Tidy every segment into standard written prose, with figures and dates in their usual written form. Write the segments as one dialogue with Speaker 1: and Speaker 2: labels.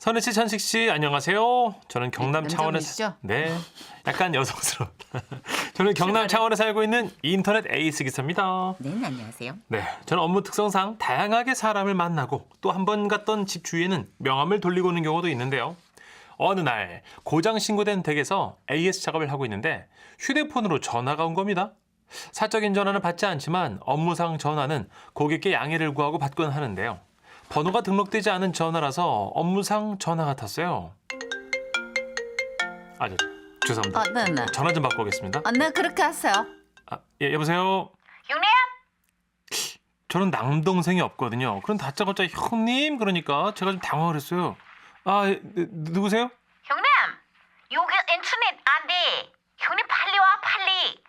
Speaker 1: 선희 씨, 천식 씨, 안녕하세요. 저는 경남 창원에
Speaker 2: 남자분이시죠?
Speaker 1: 네, 약간 여성스러운. 저는 경남 창원에 살고 있는 인터넷 에이스 기사입니다.
Speaker 2: 네, 안녕하세요.
Speaker 1: 네, 저는 업무 특성상 다양하게 사람을 만나고 또 한 번 갔던 집 주위에는 명함을 돌리고 오는 경우도 있는데요. 어느 날 고장 신고된 댁에서 AS 작업을 하고 있는데 휴대폰으로 전화가 온 겁니다. 사적인 전화는 받지 않지만 업무상 전화는 고객께 양해를 구하고 받곤 하는데요. 번호가 등록되지 않은 전화라서 업무상 전화 같았어요. 죄송합니다.
Speaker 2: 네네.
Speaker 1: 전화 좀 받고 오겠습니다.
Speaker 2: 네, 그렇게 하세요.
Speaker 1: 예, 여보세요?
Speaker 3: 형님?
Speaker 1: 저는 남동생이 없거든요. 그럼 다짜고짜 형님 그러니까 제가 좀 당황을 했어요. 누구세요?
Speaker 3: 형님! 여기 인터넷 안 돼. 형님 빨리 와, 빨리.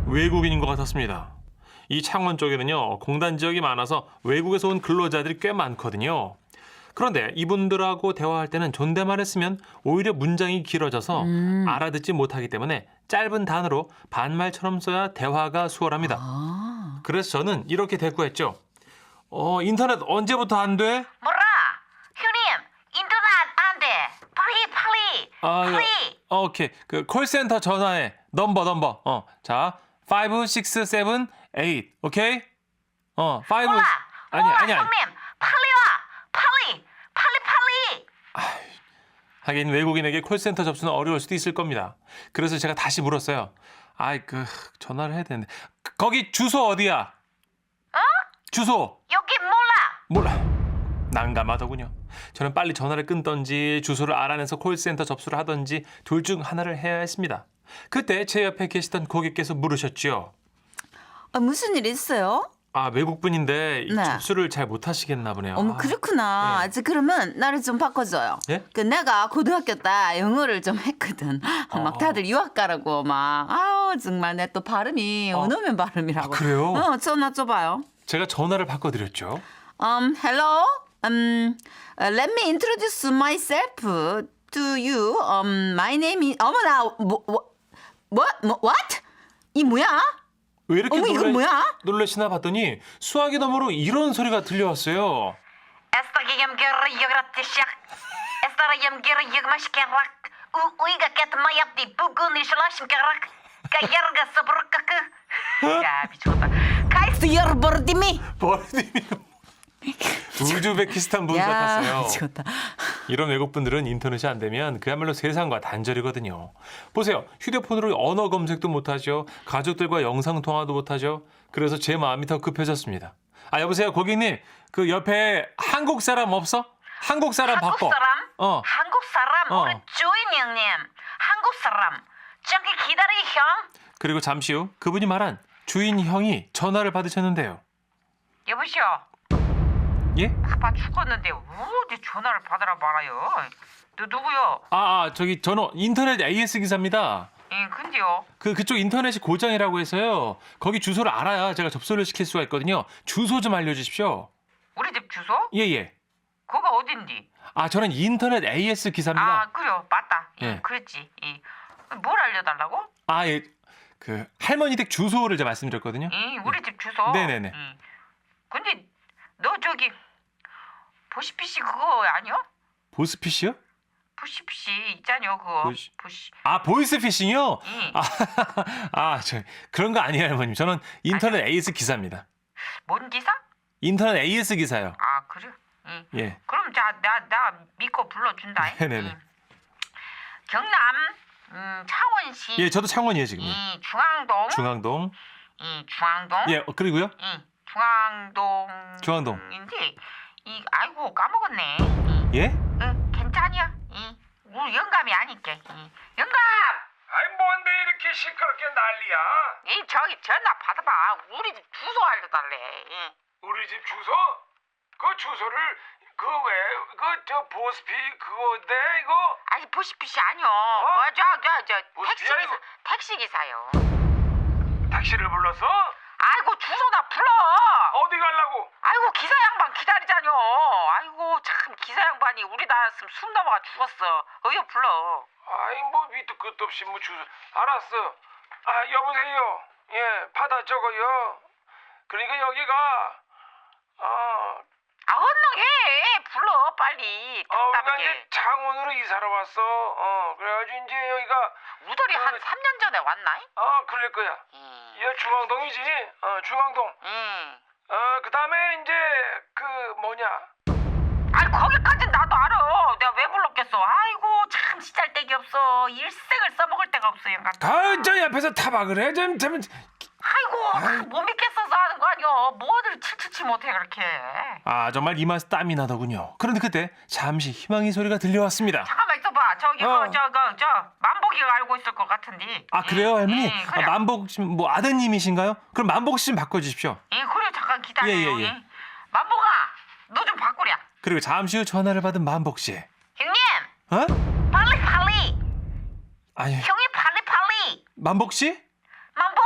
Speaker 1: 외국인인 것 같았습니다. 이 창원 쪽에는요, 공단 지역이 많아서 외국에서 온 근로자들이 꽤 많거든요. 그런데 이분들하고 대화할 때는 존댓말을 쓰면 오히려 문장이 길어져서 알아듣지 못하기 때문에 짧은 단어로 반말처럼 써야 대화가 수월합니다. 그래서 저는 이렇게 대꾸했죠. 인터넷 언제부터 안 돼?
Speaker 3: 뭐라? 형님, 인터넷 안 돼. 빨리, 빨리. 빨리.
Speaker 1: 오케이. 그 콜센터 전화해. 넘버. 자, 5, 6, 7, 8. 오케이? 5.
Speaker 3: 몰라,
Speaker 1: 아니야.
Speaker 3: 형님. 빨리 와. 빨리.
Speaker 1: 하긴 외국인에게 콜센터 접수는 어려울 수도 있을 겁니다. 그래서 제가 다시 물었어요. 전화를 해야 되는데. 거기 주소 어디야? 주소.
Speaker 3: 여기 몰라.
Speaker 1: 난감하더군요. 저는 빨리 전화를 끊던지 주소를 알아내서 콜센터 접수를 하던지 둘 중 하나를 해야 했습니다. 그때 제 옆에 계시던 고객께서 물으셨죠.
Speaker 2: 무슨 일 있어요?
Speaker 1: 외국분인데 이
Speaker 2: 네.
Speaker 1: 접수를 잘 못하시겠나 보네요.
Speaker 2: 그렇구나.
Speaker 1: 네.
Speaker 2: 이제 그러면 나를 좀 바꿔줘요.
Speaker 1: 예?
Speaker 2: 내가 고등학교 때 영어를 좀 했거든. 막 다들 유학가라고 막. 정말 내 또 발음이 원어민 발음이라고.
Speaker 1: 그래요?
Speaker 2: 전화 줘봐요.
Speaker 1: 제가 전화를 바꿔드렸죠.
Speaker 2: Hello. Let me introduce myself to you. My name is. 어머나. What? 이 뭐야?
Speaker 1: 왜 이렇게
Speaker 2: 이건 뭐야?
Speaker 1: 놀라시나 봤더니 수화기 너머로 이런 소리가 들려왔어요.
Speaker 3: 에스타기염 게르 여그라티샥. 에스타라염 게르 여그마시케락. 우이가 깨트마얍디 부근이 실라심케락. 가야르가 서브르까크. 야, 미쳤다. 가이스 여르버르디미.
Speaker 1: 버리님이 우즈베키스탄 분 같았어요.
Speaker 2: 미치겠다.
Speaker 1: 이런 외국분들은 인터넷이 안 되면 그야말로 세상과 단절이거든요. 보세요. 휴대폰으로 언어 검색도 못하죠. 가족들과 영상통화도 못하죠. 그래서 제 마음이 더 급해졌습니다. 여보세요. 고객님. 그 옆에 한국 사람 없어? 한국 사람
Speaker 3: 한국
Speaker 1: 바꿔.
Speaker 3: 사람? 한국 사람?
Speaker 1: 어.
Speaker 3: 우리 주인 형님. 한국 사람. 저기 기다려, 형.
Speaker 1: 그리고 잠시 후 그분이 말한 주인 형이 전화를 받으셨는데요.
Speaker 3: 여보시오.
Speaker 1: 예?
Speaker 3: 아빠 죽었는데 어디 전화를 받으라 말아요. 너 누구요?
Speaker 1: 저는 인터넷 AS 기사입니다.
Speaker 3: 근데요.
Speaker 1: 그쪽 인터넷이 고장이라고 해서요. 거기 주소를 알아야 제가 접수를 시킬 수가 있거든요. 주소 좀 알려주십시오.
Speaker 3: 우리 집 주소?
Speaker 1: 예.
Speaker 3: 거가 어딘디?
Speaker 1: 저는 인터넷 AS 기사입니다.
Speaker 3: 그래요. 맞다.
Speaker 1: 예.
Speaker 3: 그랬지. 뭘 알려달라고?
Speaker 1: 예. 그 할머니 댁 주소를 제가 말씀드렸거든요.
Speaker 3: 우리 집 주소?
Speaker 1: 네네네.
Speaker 3: 근데 너 저기 보시피시 그거 아니야?
Speaker 1: 보스피시요?
Speaker 3: 보시피시 있잖여 그거. 보시.
Speaker 1: 보이스피싱이요?
Speaker 3: 응.
Speaker 1: 저 그런 거 아니에요, 할머님. 저는 인터넷 AS 기사입니다.
Speaker 3: 뭔 기사?
Speaker 1: 인터넷 AS 기사요.
Speaker 3: 그래?
Speaker 1: 예.
Speaker 3: 그럼 나 믿고 불러준다.
Speaker 1: 네네네.
Speaker 3: 경남 창원시.
Speaker 1: 예, 저도 창원이에요, 지금.
Speaker 3: 중앙동.
Speaker 1: 중앙동.
Speaker 3: 중앙동.
Speaker 1: 예, 그리고요?
Speaker 3: 중앙동.
Speaker 1: 중앙동.
Speaker 3: 아이고 까먹었네.
Speaker 1: 예?
Speaker 3: 괜찮이야. 우리 영감이 아니까. 영감.
Speaker 4: 뭔데 이렇게 시끄럽게 난리야?
Speaker 3: 저기 전화 받아봐. 우리 집 주소 알려달래.
Speaker 4: 우리 집 주소? 그 주소를 보스피 그거인데 이거?
Speaker 3: 아니 보시피시 아니요. 저
Speaker 4: 보시피시 아니고?
Speaker 3: 택시 기사요.
Speaker 4: 택시를 불렀어?
Speaker 3: 아이고 주소나 불러.
Speaker 4: 어디 가려고?
Speaker 3: 아이고 기사 양반 기다리자뇨. 아이고 참 기사 양반이 우리 나왔으면 숨 넘어가 죽었어. 어여 불러.
Speaker 4: 밑도 끝도 없이 주소. 알았어. 여보세요. 예, 받아 적어요. 그러니까 여기가
Speaker 3: 얼른 해. 불러 빨리.
Speaker 4: 우리가
Speaker 3: 답답하게.
Speaker 4: 이제 창원으로 이사를 왔어. 그래가지고 이제 여기가
Speaker 3: 우덜이 한 3년 전에 왔나?
Speaker 4: 그럴 거야. 여기 중앙동이지. 중앙동. 그 다음에 이제 그 뭐냐.
Speaker 3: 아이 거기까진 나도 알아. 내가 왜 불렀겠어. 아이고 참 시잘데기 없어. 일생을 써먹을 데가 없어 영감.
Speaker 4: 저 옆에서 타박을 해. 좀.
Speaker 3: 아이고 못 믿겠어서 하는 거 아니야. 뭐들 칠칠치 못해 그렇게.
Speaker 1: 아 정말 이마에서 땀이 나더군요. 그런데 그때 잠시 희망의 소리가 들려왔습니다.
Speaker 3: 잠깐만 있어봐. 저기 저 만복이가 알고 있을 것 같은데.
Speaker 1: 아 그래요 할머니?
Speaker 3: 그래.
Speaker 1: 만복 씨 뭐 아드님이신가요? 그럼 만복 씨 좀 바꿔주십시오.
Speaker 3: 그래 잠깐 기다려.
Speaker 1: 예.
Speaker 3: 만복아 너 좀 바꾸랴.
Speaker 1: 그리고 잠시 후 전화를 받은 만복 씨.
Speaker 3: 형님
Speaker 1: 어?
Speaker 3: 빨리.
Speaker 1: 아니
Speaker 3: 형이 빨리.
Speaker 1: 만복 씨?
Speaker 3: 만복.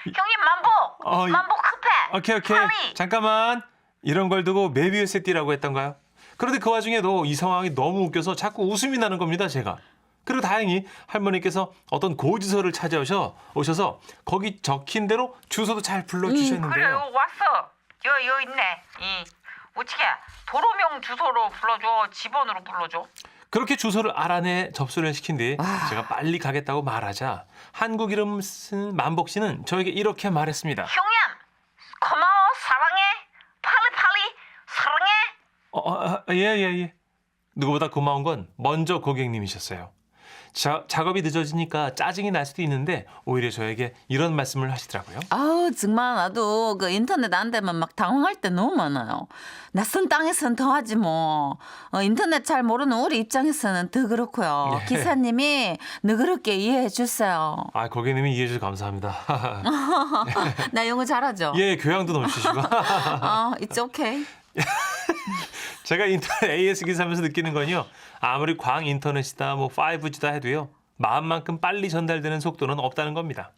Speaker 3: 형님 만복.
Speaker 1: 이-
Speaker 3: 만복 급해.
Speaker 1: 오케이.
Speaker 3: 빨리.
Speaker 1: 잠깐만. 이런 걸 두고 메비우스에 뛰라고 했던가요? 그런데 그 와중에도 이 상황이 너무 웃겨서 자꾸 웃음이 나는 겁니다, 제가. 그리고 다행히 할머니께서 어떤 고지서를 찾아오셔서 거기 적힌 대로 주소도 잘
Speaker 3: 그래
Speaker 1: 불러주셨는데요.
Speaker 3: 왔어. 여 있네. 어떻게 도로명 주소로 불러줘. 집원으로 불러줘.
Speaker 1: 그렇게 주소를 알아내 접수를 시킨 뒤 제가 빨리 가겠다고 말하자 한국 이름 쓴 만복 씨는 저에게 이렇게 말했습니다.
Speaker 3: 형님 고마워 사랑해. 사랑해.
Speaker 1: 예. 누구보다 고마운 건 먼저 고객님이셨어요. 작업이 늦어지니까 짜증이 날 수도 있는데 오히려 저에게 이런 말씀을 하시더라고요.
Speaker 2: 아우 정말 나도 그 인터넷 안 되면 막 당황할 때 너무 많아요. 낯선 땅에서는 더하지 뭐. 인터넷 잘 모르는 우리 입장에서는 더 그렇고요.
Speaker 1: 예.
Speaker 2: 기사님이 너그럽게 이해해 주세요.
Speaker 1: 아 고객님이 이해해 주셔서 감사합니다.
Speaker 2: 나 영어 잘하죠?
Speaker 1: 예, 교양도 넘치시고.
Speaker 2: it's okay.
Speaker 1: 제가 인터넷 AS 기사하면서 느끼는 건요. 아무리 광 인터넷이다 뭐 5G다 해도요. 마음만큼 빨리 전달되는 속도는 없다는 겁니다.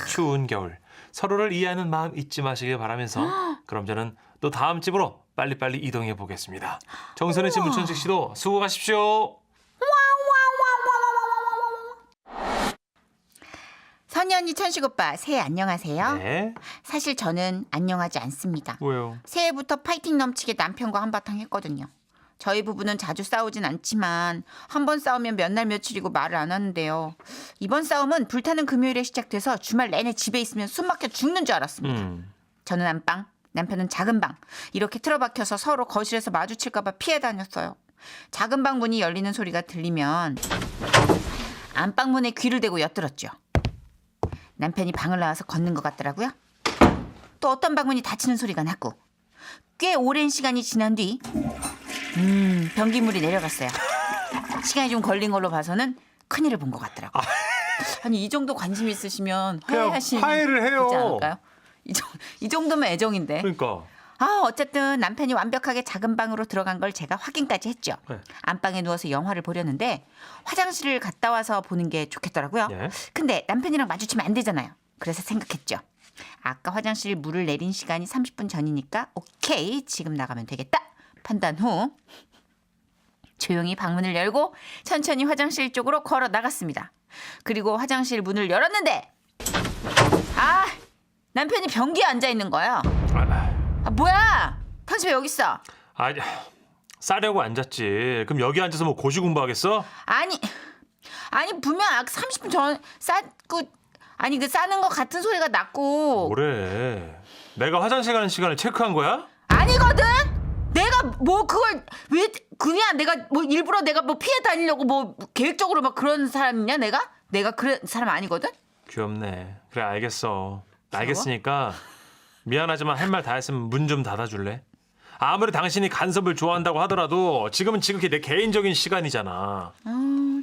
Speaker 1: 추운 겨울 서로를 이해하는 마음 잊지 마시길 바라면서 그럼 저는 또 다음 집으로 빨리빨리 이동해 보겠습니다. 정선혜 씨, 문천식 씨도 수고하십시오.
Speaker 2: 선희 언니, 천식 오빠, 새해 안녕하세요.
Speaker 1: 네.
Speaker 2: 사실 저는 안녕하지 않습니다.
Speaker 1: 뭐요?
Speaker 2: 새해부터 파이팅 넘치게 남편과 한바탕 했거든요. 저희 부부는 자주 싸우진 않지만 한 번 싸우면 몇 날 며칠이고 말을 안 하는데요. 이번 싸움은 불타는 금요일에 시작돼서 주말 내내 집에 있으면 숨 막혀 죽는 줄 알았습니다. 저는 안방, 남편은 작은 방. 이렇게 틀어박혀서 서로 거실에서 마주칠까 봐 피해 다녔어요. 작은 방 문이 열리는 소리가 들리면 안방 문에 귀를 대고 엿들었죠. 남편이 방을 나와서 걷는 것 같더라고요. 또 어떤 방문이 닫히는 소리가 났고 꽤 오랜 시간이 지난 뒤 변기물이 내려갔어요. 시간이 좀 걸린 걸로 봐서는 큰일을 본 것 같더라고요. 아니 이 정도 관심 있으시면 화해하시지
Speaker 1: 화해를 해요.
Speaker 2: 않을까요? 이 정도면 애정인데.
Speaker 1: 그러니까.
Speaker 2: 어쨌든 남편이 완벽하게 작은 방으로 들어간 걸 제가 확인까지 했죠.
Speaker 1: 네.
Speaker 2: 안방에 누워서 영화를 보려는데 화장실을 갔다 와서 보는 게 좋겠더라고요.
Speaker 1: 네.
Speaker 2: 근데 남편이랑 마주치면 안 되잖아요. 그래서 생각했죠. 아까 화장실 물을 내린 시간이 30분 전이니까 오케이, 지금 나가면 되겠다. 판단 후 조용히 방문을 열고 천천히 화장실 쪽으로 걸어 나갔습니다. 그리고 화장실 문을 열었는데 남편이 변기에 앉아 있는 거예요. 뭐야? 당신 왜 여기 있어?
Speaker 1: 싸려고 앉았지. 그럼 여기 앉아서 뭐 고시 공부하겠어?
Speaker 2: 아니 분명 아까 30분 전 싸고 그 싸는 거 같은 소리가 났고.
Speaker 1: 뭐래? 내가 화장실 가는 시간을 체크한 거야?
Speaker 2: 아니거든. 내가 뭐 그걸 왜 그냥 내가 뭐 일부러 내가 뭐 피해 다니려고 뭐 계획적으로 막 그런 사람이냐 내가 그런 사람 아니거든.
Speaker 1: 귀엽네. 그래 알겠어. 알겠으니까 미안하지만 할 말 다 했으면 문 좀 닫아줄래? 아무리 당신이 간섭을 좋아한다고 하더라도 지금은 지극히 내 개인적인 시간이잖아.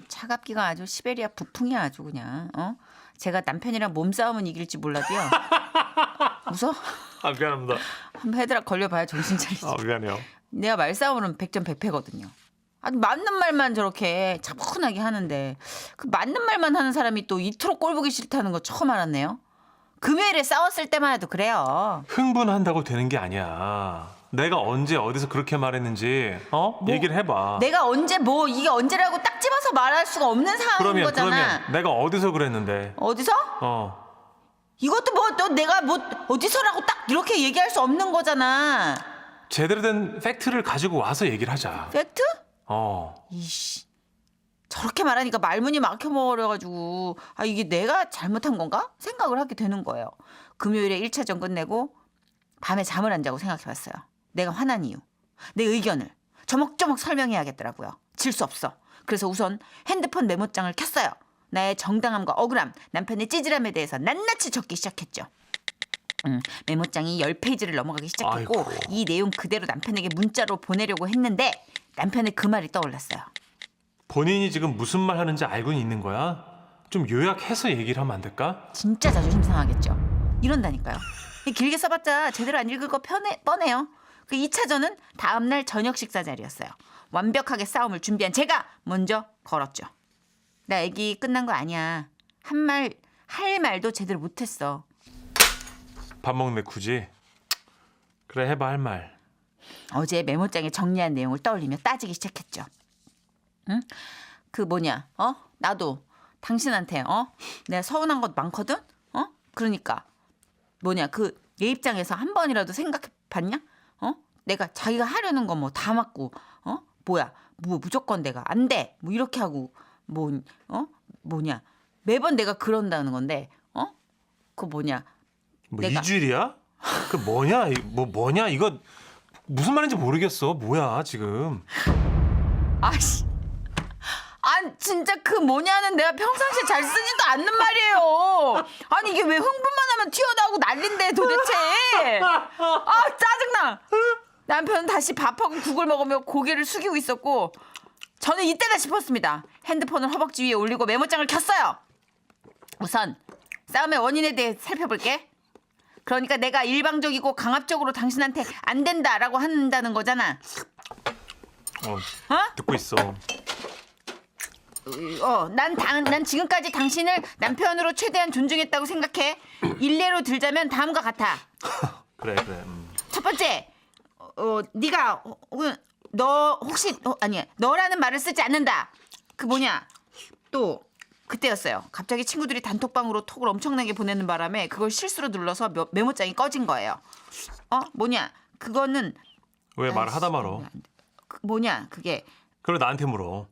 Speaker 2: 차갑기가 아주 시베리아 북풍이야 아주 그냥. 제가 남편이랑 몸싸움은 이길지 몰라도요. 웃어?
Speaker 1: 미안합니다.
Speaker 2: 한번 해드라 걸려봐야 정신 차리지.
Speaker 1: 미안해요.
Speaker 2: 내가 말싸움으로는 100점 100패거든요. 아니 맞는 말만 저렇게 차분하게 하는데 그 맞는 말만 하는 사람이 또 이토록 꼴보기 싫다는 거 처음 알았네요. 금요일에 싸웠을 때만 해도 그래요.
Speaker 1: 흥분한다고 되는 게 아니야. 내가 언제 어디서 그렇게 말했는지 얘기를 해봐.
Speaker 2: 내가 언제 뭐 이게 언제라고 딱 집어서 말할 수가 없는 상황인 거잖아.
Speaker 1: 그러면 내가 어디서 그랬는데?
Speaker 2: 어디서? 이것도 뭐 너 내가 뭐 어디서라고 딱 이렇게 얘기할 수 없는 거잖아.
Speaker 1: 제대로 된 팩트를 가지고 와서 얘기를 하자.
Speaker 2: 팩트?
Speaker 1: 어.
Speaker 2: 이씨. 저렇게 말하니까 말문이 막혀버려가지고 이게 내가 잘못한 건가? 생각을 하게 되는 거예요. 금요일에 1차전 끝내고 밤에 잠을 안 자고 생각해봤어요. 내가 화난 이유. 내 의견을 조목조목 설명해야겠더라고요. 질 수 없어. 그래서 우선 핸드폰 메모장을 켰어요. 나의 정당함과 억울함, 남편의 찌질함에 대해서 낱낱이 적기 시작했죠. 메모장이 10페이지를 넘어가기 시작했고
Speaker 1: 아이고.
Speaker 2: 이 내용 그대로 남편에게 문자로 보내려고 했는데 남편의 그 말이 떠올랐어요.
Speaker 1: 본인이 지금 무슨 말 하는지 알고는 있는 거야? 좀 요약해서 얘기를 하면 안 될까?
Speaker 2: 진짜 자존심 상하겠죠. 이런다니까요. 길게 써봤자 제대로 안 읽을 거 뻔해요. 그 2차전은 다음날 저녁 식사 자리였어요. 완벽하게 싸움을 준비한 제가 먼저 걸었죠. 나 애기 끝난 거 아니야. 할 말도 제대로 못했어.
Speaker 1: 밥 먹네 굳이. 그래 해봐 할 말.
Speaker 2: 어제 메모장에 정리한 내용을 떠올리며 따지기 시작했죠. 응? 그 뭐냐? 나도 당신한테 내가 서운한 것 많거든. 그러니까 뭐냐? 그 내 입장에서 한 번이라도 생각해봤냐? 내가 자기가 하려는 거 뭐 다 맞고 뭐야? 뭐 무조건 내가 안 돼. 뭐 이렇게 하고 뭐냐? 매번 내가 그런다는 건데 그 뭐냐?
Speaker 1: 뭐
Speaker 2: 내가-
Speaker 1: 이주일이야? 그 뭐냐? 뭐냐 이거 무슨 말인지 모르겠어. 뭐야 지금?
Speaker 2: 아씨. 진짜 그 뭐냐는 내가 평상시에 잘 쓰지도 않는 말이에요. 아니 이게 왜 흥분만 하면 튀어나오고 난린데 도대체. 짜증나. 남편은 다시 밥하고 국을 먹으며 고개를 숙이고 있었고 저는 이때다 싶었습니다. 핸드폰을 허벅지 위에 올리고 메모장을 켰어요. 우선 싸움의 원인에 대해 살펴볼게. 그러니까 내가 일방적이고 강압적으로 당신한테 안 된다라고 한다는 거잖아.
Speaker 1: 듣고 있어.
Speaker 2: 난 지금까지 당신을 남편으로 최대한 존중했다고 생각해. 일례로 들자면 다음과 같아.
Speaker 1: 그래.
Speaker 2: 첫 번째, 네가 너 혹시 아니 너라는 말을 쓰지 않는다. 그 뭐냐 또 그때였어요. 갑자기 친구들이 단톡방으로 톡을 엄청나게 보내는 바람에 그걸 실수로 눌러서 메모장이 꺼진 거예요. 뭐냐 그거는
Speaker 1: 왜 말하다 말어?
Speaker 2: 뭐냐 그게
Speaker 1: 그럼 나한테 물어.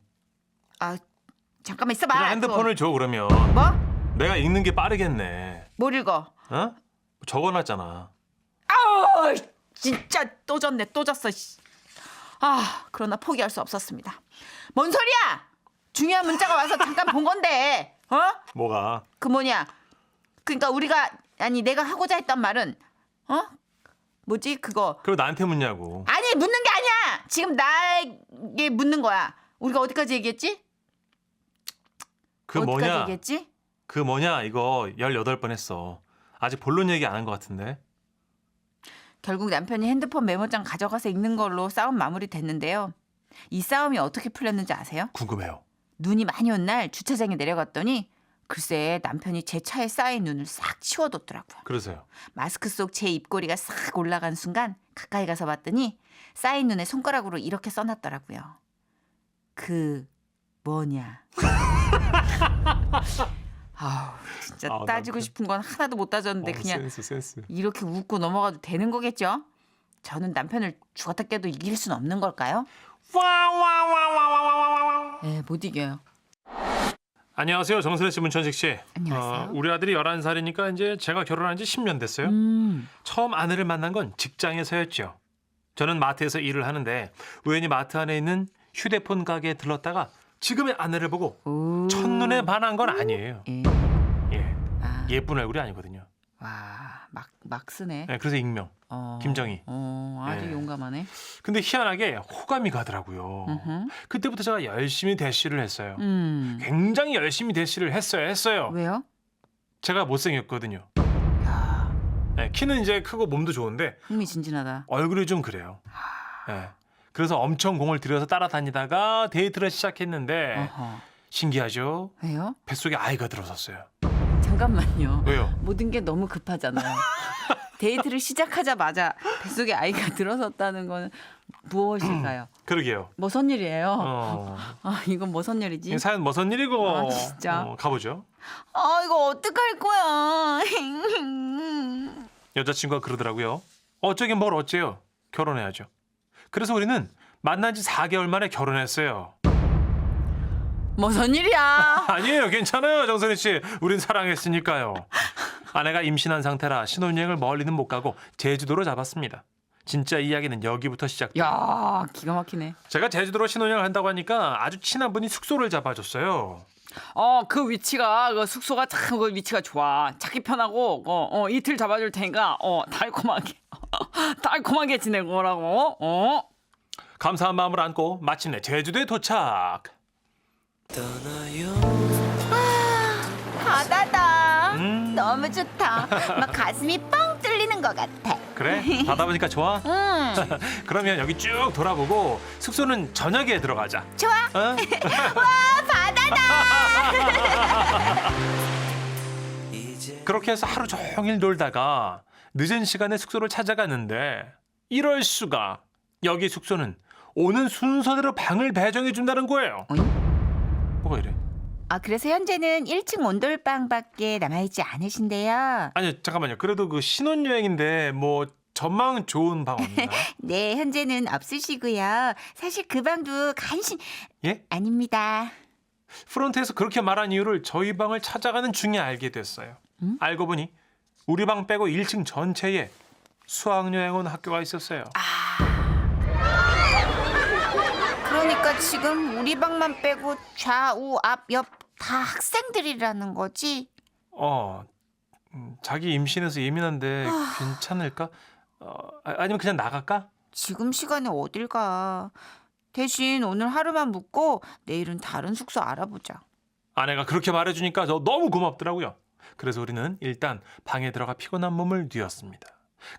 Speaker 2: 잠깐만 있어봐.
Speaker 1: 그냥 핸드폰을 줘 그러면.
Speaker 2: 뭐?
Speaker 1: 내가 읽는 게 빠르겠네.
Speaker 2: 뭘 읽어?
Speaker 1: 적어놨잖아.
Speaker 2: 진짜 또 졌네. 또 졌어. 그러나 포기할 수 없었습니다. 뭔 소리야? 중요한 문자가 와서 잠깐 본 건데.
Speaker 1: 뭐가?
Speaker 2: 그 뭐냐? 그러니까 내가 하고자 했던 말은 뭐지 그거?
Speaker 1: 그럼 나한테 묻냐고.
Speaker 2: 아니 묻는 게 아니야. 지금 나에게 묻는 거야. 우리가 어디까지 얘기했지?
Speaker 1: 그
Speaker 2: 어디까지
Speaker 1: 뭐냐?
Speaker 2: 얘기했지?
Speaker 1: 그 뭐냐 이거 18번 했어. 아직 본론 얘기 안 한 것 같은데.
Speaker 2: 결국 남편이 핸드폰 메모장 가져가서 읽는 걸로 싸움 마무리됐는데요. 이 싸움이 어떻게 풀렸는지 아세요?
Speaker 1: 궁금해요.
Speaker 2: 눈이 많이 온 날 주차장에 내려갔더니 글쎄 남편이 제 차에 쌓인 눈을 싹 치워뒀더라고요.
Speaker 1: 그러세요.
Speaker 2: 마스크 속 제 입꼬리가 싹 올라간 순간 가까이 가서 봤더니 쌓인 눈에 손가락으로 이렇게 써놨더라고요. 그 뭐냐. 진짜 따지고
Speaker 1: 남편.
Speaker 2: 싶은 건 하나도 못 따졌는데 그냥
Speaker 1: 센스.
Speaker 2: 이렇게 웃고 넘어가도 되는 거겠죠? 저는 남편을 죽었다 깨도 이길 순 없는 걸까요? 못 이겨요.
Speaker 1: 안녕하세요. 정선혜 씨, 문천식 씨.
Speaker 2: 안녕하세요.
Speaker 1: 우리 아들이 11살이니까 이제 제가 결혼한 지 10년 됐어요. 처음 아내를 만난 건 직장에서였죠. 저는 마트에서 일을 하는데 우연히 마트 안에 있는 휴대폰 가게에 들렀다가 지금의 아내를 보고 첫눈에 반한 건 아니에요. 예. 예쁜 얼굴이 아니거든요.
Speaker 2: 막 쓰네.
Speaker 1: 네, 그래서 익명. 김정희.
Speaker 2: 아주
Speaker 1: 네.
Speaker 2: 용감하네.
Speaker 1: 근데 희한하게 호감이 가더라고요. 그때부터 제가 열심히 대시를 했어요. 굉장히 열심히 대시를 했어요.
Speaker 2: 왜요?
Speaker 1: 제가 못생겼거든요. 네, 키는 이제 크고 몸도 좋은데
Speaker 2: 흥미진진하다.
Speaker 1: 얼굴이 좀 그래요. 네, 그래서 엄청 공을 들여서 따라다니다가 데이트를 시작했는데 신기하죠?
Speaker 2: 왜요?
Speaker 1: 뱃속에 아이가 들어섰어요.
Speaker 2: 잠깐만요.
Speaker 1: 왜요?
Speaker 2: 모든 게 너무 급하잖아요. 데이트를 시작하자마자 뱃속에 아이가 들어섰다는 거는 무엇일까요?
Speaker 1: 그러게요.
Speaker 2: 무슨 일이에요?
Speaker 1: 어.
Speaker 2: 아, 이건 무슨 일이지?
Speaker 1: 이 사연 무슨 일이고?
Speaker 2: 아, 진짜?
Speaker 1: 가보죠.
Speaker 2: 아, 이거 어떡할 거야?
Speaker 1: 여자친구가 그러더라고요. 어쩌긴 뭘 어째요. 결혼해야죠. 그래서 우리는 만난 지 4개월 만에 결혼했어요.
Speaker 2: 무슨 일이야?
Speaker 1: 아니에요. 괜찮아요. 정선희 씨. 우린 사랑했으니까요. 아내가 임신한 상태라 신혼여행을 멀리는 못 가고 제주도로 잡았습니다. 진짜 이야기는 여기부터 시작돼요.
Speaker 2: 야, 기가 막히네.
Speaker 1: 제가 제주도로 신혼여행을 한다고 하니까 아주 친한 분이 숙소를 잡아줬어요.
Speaker 5: 그 위치가 그 숙소가 참 그 위치가 좋아. 찾기 편하고 이틀 잡아줄 테니까 달콤하게 달콤하게 지내고 오라고.
Speaker 1: 감사한 마음을 안고 마침내 제주도에 도착.
Speaker 2: 바다다. 너무 좋다. 막 가슴이 뻥 뚫리는 것 같아.
Speaker 1: 그래? 바다 보니까 좋아?
Speaker 2: 응,
Speaker 1: 그러면 여기 쭉 돌아보고 숙소는 저녁에 들어가자.
Speaker 2: 좋아.
Speaker 1: 어?
Speaker 2: 와, 바다다.
Speaker 1: 그렇게 해서 하루 종일 놀다가 늦은 시간에 숙소를 찾아갔는데 이럴 수가. 여기 숙소는 오는 순서대로 방을 배정해 준다는 거예요. 뭐가 이래?
Speaker 2: 아, 그래서 현재는 1층 온돌방밖에 남아있지 않으신데요.
Speaker 1: 아니 잠깐만요. 그래도 그 신혼여행인데 뭐 전망 좋은 방 없나요?
Speaker 2: 네, 현재는 없으시고요. 사실 그 방도 간신
Speaker 1: 예?
Speaker 2: 아닙니다.
Speaker 1: 프런트에서 그렇게 말한 이유를 저희 방을 찾아가는 중에 알게 됐어요. 알고 보니 우리 방 빼고 1층 전체에 수학여행 온 학교가 있었어요.
Speaker 2: 그러니까 지금 우리 방만 빼고 좌우 앞 옆 다 학생들이라는 거지?
Speaker 1: 자기 임신해서 예민한데 괜찮을까? 아니면 그냥 나갈까?
Speaker 2: 지금 시간에 어딜 가? 대신 오늘 하루만 묵고 내일은 다른 숙소 알아보자.
Speaker 1: 아내가 그렇게 말해주니까 저 너무 고맙더라고요. 그래서 우리는 일단 방에 들어가 피곤한 몸을 뉘었습니다.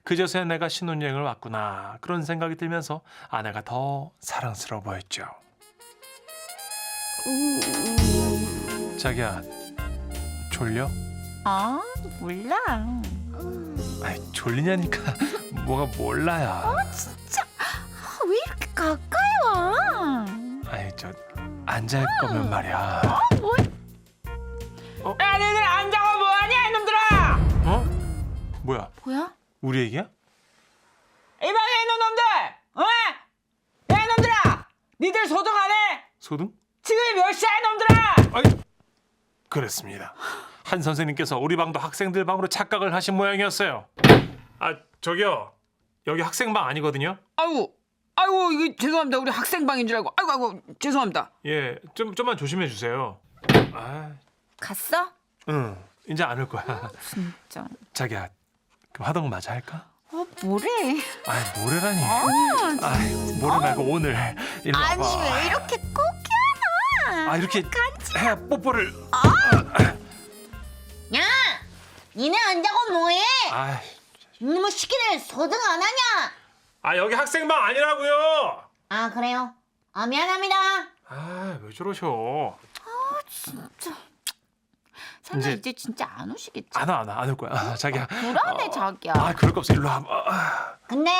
Speaker 1: 그제서야 내가 신혼여행을 왔구나 그런 생각이 들면서 아내가 더 사랑스러워 보였죠. 자기야, 졸려?
Speaker 2: 아, 몰라.
Speaker 1: 아이, 졸리냐니까 뭐가 몰라야.
Speaker 2: 왜 이렇게 가까이 와?
Speaker 1: 아이, 저 앉을 거면 말이야.
Speaker 5: 야, 너희들 안 자고 뭐하냐 이놈들아!
Speaker 1: 어? 뭐야?
Speaker 2: 뭐야?
Speaker 1: 우리 얘기야?
Speaker 5: 이 방에 있는 놈들! 야, 이놈들아! 니들 소등 안 해?
Speaker 1: 소등?
Speaker 5: 지금이 몇 시야 이놈들아!
Speaker 1: 아이, 그랬습니다. 한 선생님께서 우리 방도 학생들 방으로 착각을 하신 모양이었어요. 아, 저기요. 여기 학생방 아니거든요.
Speaker 5: 아이고 이거 죄송합니다. 우리 학생방인 줄 알고 아이고 죄송합니다.
Speaker 1: 예, 좀만 조심해 주세요. 아,
Speaker 2: 갔어?
Speaker 1: 응, 이제 안 올 거야.
Speaker 2: 진짜.
Speaker 1: 자기야, 그 화동 마저 할까?
Speaker 2: 뭐래?
Speaker 1: 아이, 뭐래라니. 아이, 모레 말고 오늘. 일로 와봐.
Speaker 2: 아니, 왜 이렇게 꼭 해야?
Speaker 1: 아, 이렇게 해야 뽀뽀를.
Speaker 3: 야, 니네 안 자고 뭐해?
Speaker 1: 아이,
Speaker 3: 이놈의 시키를 소등 안 하냐?
Speaker 1: 아, 여기 학생방 아니라고요.
Speaker 3: 아, 그래요? 아, 미안합니다.
Speaker 1: 아, 왜 저러셔?
Speaker 2: 설마
Speaker 1: 이제-
Speaker 2: 이제 진짜 안 오시겠지?
Speaker 1: 안 올 거야. 자기야.
Speaker 2: 불안해, 자기야.
Speaker 1: 아, 그럴 거 없어. 일로 와봐.
Speaker 3: 근데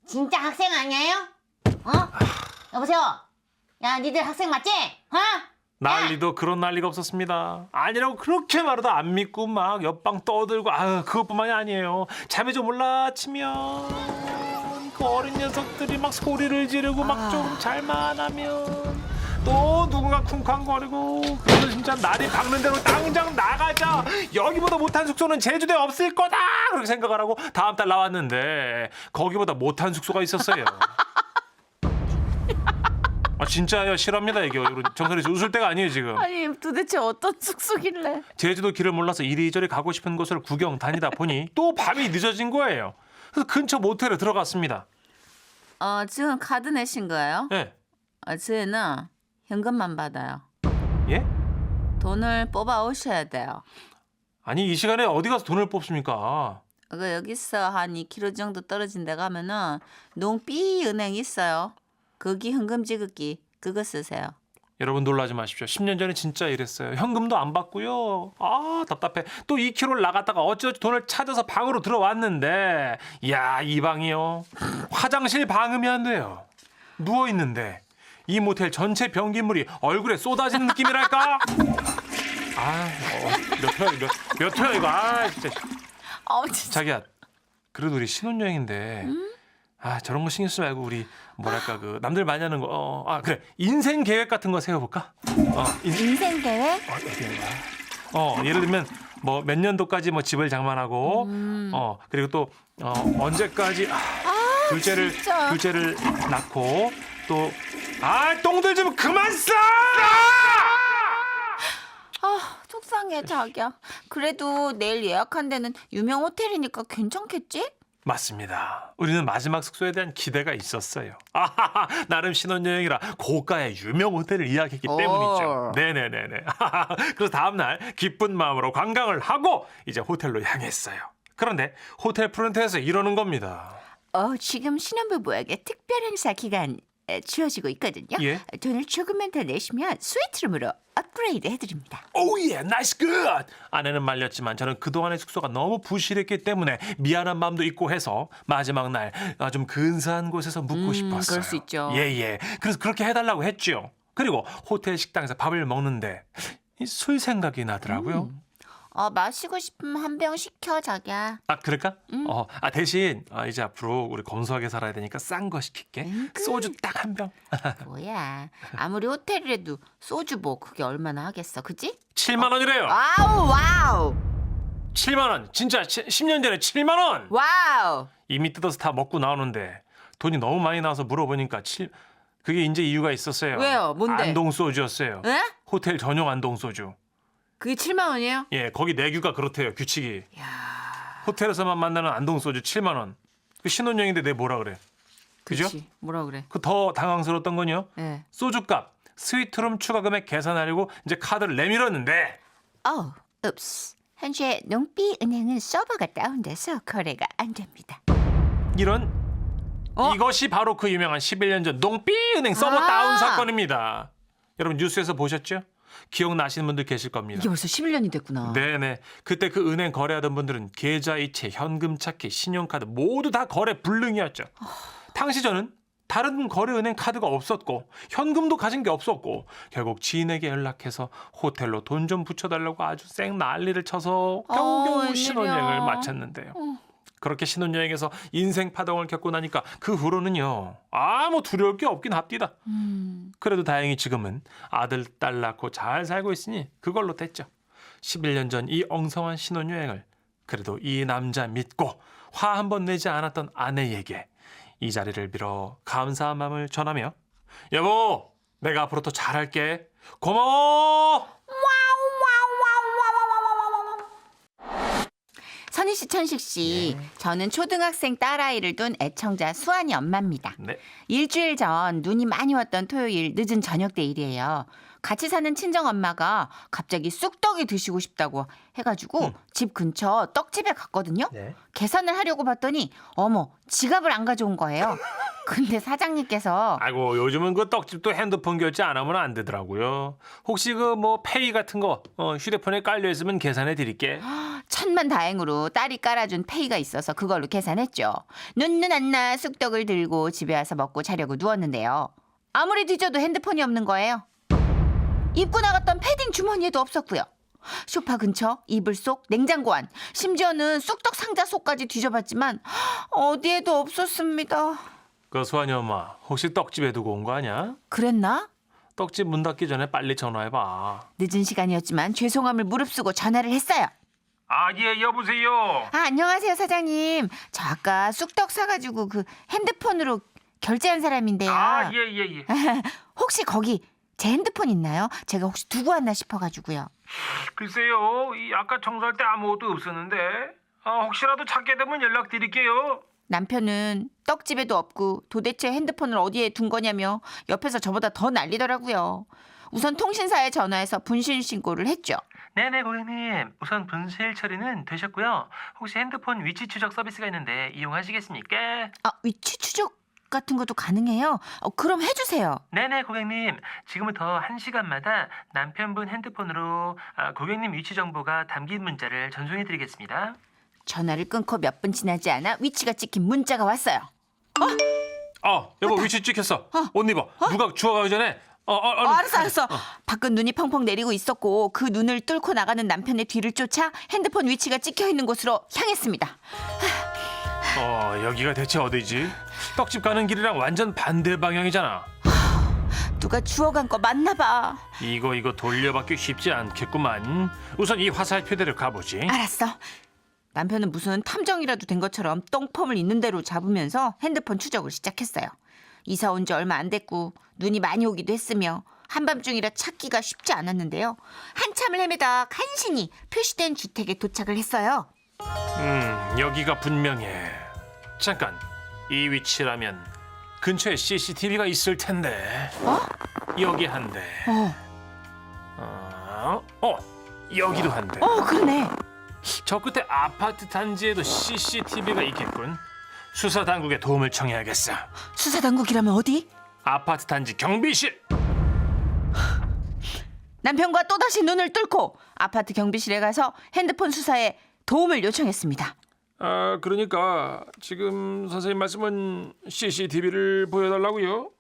Speaker 3: 진짜 학생 아니에요? 여보세요? 야, 니들 학생 맞지?
Speaker 1: 난리도 그런 난리가 없었습니다. 아니라고 그렇게 말해도 안 믿고 막 옆방 떠들고 그것뿐만이 아니에요. 잠이 좀 올라치면 그 어린 녀석들이 막 소리를 지르고 막 조금 잘만 하면 또 누군가 쿵쾅거리고 그래서 진짜 날이 밝는 대로 당장 나가자. 여기보다 못한 숙소는 제주도에 없을 거다 그렇게 생각을 하고 다음 달 나왔는데 거기보다 못한 숙소가 있었어요. 아, 진짜요. 실합니다 이게. 정선이 씨 웃을 때가 아니에요 지금.
Speaker 2: 아니, 도대체 어떤 숙소길래?
Speaker 1: 제주도 길을 몰라서 이리저리 가고 싶은 곳을 구경 다니다 보니 또 밤이 늦어진 거예요. 그래서 근처 모텔에 들어갔습니다.
Speaker 2: 지금 카드 내신 거예요?
Speaker 1: 예.
Speaker 2: 저희는 현금만 받아요.
Speaker 1: 예?
Speaker 2: 돈을 뽑아 오셔야 돼요.
Speaker 1: 아니 이 시간에 어디 가서 돈을 뽑습니까?
Speaker 2: 여기서 한 2km 정도 떨어진 데 가면은 농비 은행 있어요. 거기 현금 지급기 그거 쓰세요.
Speaker 1: 여러분 놀라지 마십시오. 10년 전에 진짜 이랬어요. 현금도 안 받고요. 아 답답해. 또 2km를 나갔다가 어찌어찌 돈을 찾아서 방으로 들어왔는데 야, 이 방이요. 화장실 방음이 안 돼요. 누워 있는데 이 모텔 전체 변기물이 얼굴에 쏟아지는 느낌이랄까? 몇 회야 몇 회야 이거? 아 진짜.
Speaker 2: 진짜.
Speaker 1: 자기야, 그래도 우리 신혼여행인데 저런 거 신경 쓰지 말고 우리 뭐랄까 그 남들 많이 하는 거 그래 인생 계획 같은 거 세워볼까?
Speaker 2: 인생 계획?
Speaker 1: 예를 들면 뭐 몇 년도까지 뭐 집을 장만하고 그리고 또 언제까지
Speaker 2: 진짜.
Speaker 1: 둘째를 낳고 또 똥들 좀 그만 싸!
Speaker 2: 속상해 자기야. 그래도 내일 예약한 데는 유명 호텔이니까 괜찮겠지?
Speaker 1: 맞습니다. 우리는 마지막 숙소에 대한 기대가 있었어요. 나름 신혼여행이라 고가의 유명 호텔을 예약했기 때문이죠. 네네네네. 그래서 다음날 기쁜 마음으로 관광을 하고 이제 호텔로 향했어요. 그런데 호텔 프론트에서 이러는 겁니다.
Speaker 2: 지금 신혼부부에게 특별 행사 기간 주어지고 있거든요.
Speaker 1: 예?
Speaker 2: 돈을 조금만 더 내시면 스위트룸으로 업그레이드 해드립니다.
Speaker 1: 오예, 나이스 굿! 아내는 말렸지만 저는 그동안의 숙소가 너무 부실했기 때문에 미안한 마음도 있고 해서 마지막 날 좀 근사한 곳에서 묵고 싶었어요.
Speaker 2: 그럴 수 있죠.
Speaker 1: 예. 그래서 그렇게 해달라고 했죠. 그리고 호텔 식당에서 밥을 먹는데 술 생각이 나더라고요.
Speaker 2: 마시고 싶으면 한 병 시켜 자기야.
Speaker 1: 그럴까? 대신 이제 앞으로 우리 건소하게 살아야 되니까 싼 거 시킬게. 소주 딱 한 병.
Speaker 2: 뭐야? 아무리 호텔이라도 소주 뭐 그게 얼마나 하겠어, 그지?
Speaker 1: 7만 원이래요.
Speaker 2: 와우.
Speaker 1: 7만 원. 진짜 10년 전에 7만 원.
Speaker 2: 와우.
Speaker 1: 이미 뜯어서 다 먹고 나오는데 돈이 너무 많이 나와서 물어보니까 그게 이제 이유가 있었어요.
Speaker 2: 왜요? 뭔데?
Speaker 1: 안동 소주였어요.
Speaker 2: 에?
Speaker 1: 호텔 전용 안동 소주.
Speaker 2: 그게 7만 원이에요?
Speaker 1: 예, 거기 내규가 그렇대요. 규칙이. 호텔에서만 만나는 안동 소주 7만 원. 그 신혼여행인데 내 뭐라 그래? 그죠?
Speaker 2: 그치. 뭐라 그래?
Speaker 1: 그 더 당황스러웠던 건요.
Speaker 2: 예.
Speaker 1: 소주값, 스위트룸 추가 금액 계산하려고 이제 카드를 내밀었는데
Speaker 2: 읍스. 현재 농비은행은 서버가 다운돼서 거래가 안 됩니다.
Speaker 1: 이런 이것이 바로 그 유명한 11년 전 농비은행 서버 다운 사건입니다. 여러분 뉴스에서 보셨죠? 기억나시는 분들 계실 겁니다.
Speaker 2: 이게 벌써 11년이 됐구나.
Speaker 1: 네네. 그때 그 은행 거래하던 분들은 계좌이체, 현금 찾기, 신용카드 모두 다 거래 불능이었죠. 당시 저는 다른 거래 은행 카드가 없었고 현금도 가진 게 없었고 결국 지인에게 연락해서 호텔로 돈 좀 붙여달라고 아주 쌩 난리를 쳐서 겨우겨우
Speaker 2: 웬일이야.
Speaker 1: 신혼여행을 마쳤는데요. 그렇게 신혼여행에서 인생 파동을 겪고 나니까 그 후로는요. 뭐 두려울 게 없긴 합디다. 그래도 다행히 지금은 아들, 딸 낳고 잘 살고 있으니 그걸로 됐죠. 11년 전 이 엉성한 신혼여행을 그래도 이 남자 믿고 화 한 번 내지 않았던 아내에게 이 자리를 빌어 감사한 마음을 전하며 여보, 내가 앞으로 더 잘할게. 고마워.
Speaker 2: 선희 씨, 천식 씨, 저는 초등학생 딸아이를 둔 애청자 수환이 엄마입니다.
Speaker 1: 네.
Speaker 2: 일주일 전 눈이 많이 왔던 토요일 늦은 저녁 때 일이에요. 같이 사는 친정 엄마가 갑자기 쑥떡이 드시고 싶다고 해가지고 집 근처 떡집에 갔거든요.
Speaker 1: 네.
Speaker 2: 계산을 하려고 봤더니 어머, 지갑을 안 가져온 거예요. 근데 사장님께서
Speaker 1: 아이고, 요즘은 그 떡집도 핸드폰 결제 안 하면 안 되더라고요. 혹시 그 뭐 페이 같은 거 휴대폰에 깔려 있으면 계산해 드릴게.
Speaker 2: 천만다행으로 딸이 깔아준 페이가 있어서 그걸로 계산했죠. 눈 안 나 쑥떡을 들고 집에 와서 먹고 자려고 누웠는데요. 아무리 뒤져도 핸드폰이 없는 거예요. 입고 나갔던 패딩 주머니에도 없었고요. 소파 근처, 이불 속, 냉장고 안, 심지어는 쑥떡 상자 속까지 뒤져봤지만 어디에도 없었습니다.
Speaker 1: 그 수환이 엄마, 혹시 떡집에 두고 온 거 아니야?
Speaker 2: 그랬나?
Speaker 1: 떡집 문 닫기 전에 빨리 전화해봐.
Speaker 2: 늦은 시간이었지만 죄송함을 무릅쓰고 전화를 했어요.
Speaker 4: 예, 여보세요.
Speaker 2: 안녕하세요 사장님. 저 아까 쑥떡 사가지고 그 핸드폰으로 결제한 사람인데요.
Speaker 4: 예.
Speaker 2: 혹시 거기 제 핸드폰 있나요? 제가 혹시 두고 왔나 싶어가지고요.
Speaker 4: 글쎄요, 아까 청소할 때 아무것도 없었는데 혹시라도 찾게 되면 연락드릴게요.
Speaker 2: 남편은 떡집에도 없고 도대체 핸드폰을 어디에 둔 거냐며 옆에서 저보다 더 난리더라고요. 우선 통신사에 전화해서 분실 신고를 했죠.
Speaker 1: 네네 고객님, 우선 분실 처리는 되셨고요. 혹시 핸드폰 위치 추적 서비스가 있는데 이용하시겠습니까?
Speaker 2: 위치 추적 같은 것도 가능해요? 그럼 해주세요.
Speaker 1: 네네 고객님, 지금부터 1시간마다 남편분 핸드폰으로 고객님 위치 정보가 담긴 문자를 전송해드리겠습니다.
Speaker 2: 전화를 끊고 몇 분 지나지 않아 위치가 찍힌 문자가 왔어요.
Speaker 1: 여보 위치 찍혔어. 옷 입어. 누가 주워가기 전에.
Speaker 2: 알았어. 밖은 눈이 펑펑 내리고 있었고 그 눈을 뚫고 나가는 남편의 뒤를 쫓아 핸드폰 위치가 찍혀 있는 곳으로 향했습니다.
Speaker 1: 여기가 대체 어디지? 떡집 가는 길이랑 완전 반대 방향이잖아.
Speaker 2: 누가 주워간 거 맞나 봐.
Speaker 1: 이거 돌려받기 쉽지 않겠구만. 우선 이 화살표대로 가보지.
Speaker 2: 알았어. 남편은 무슨 탐정이라도 된 것처럼 똥폼을 있는 대로 잡으면서 핸드폰 추적을 시작했어요. 이사 온 지 얼마 안 됐고 눈이 많이 오기도 했으며 한밤중이라 찾기가 쉽지 않았는데요. 한참을 헤매다 간신히 표시된 주택에 도착을 했어요.
Speaker 1: 여기가 분명해. 잠깐, 이 위치라면 근처에 CCTV가 있을 텐데. 여기 한 대. 여기도 한 대.
Speaker 2: 그러네.
Speaker 1: 저 끝에 아파트 단지에도 CCTV가 있겠군. 수사 당국에 도움을 청해야겠어.
Speaker 2: 수사당국이라면 어디?
Speaker 1: 아파트 단지 경비실.
Speaker 2: 남편과 또다시 눈을 뚫고 아파트 경비실에 가서 핸드폰 수사에 도움을 요청했습니다.
Speaker 1: 그러니까 지금 선생님 말씀은 CCTV를 보여달라고요?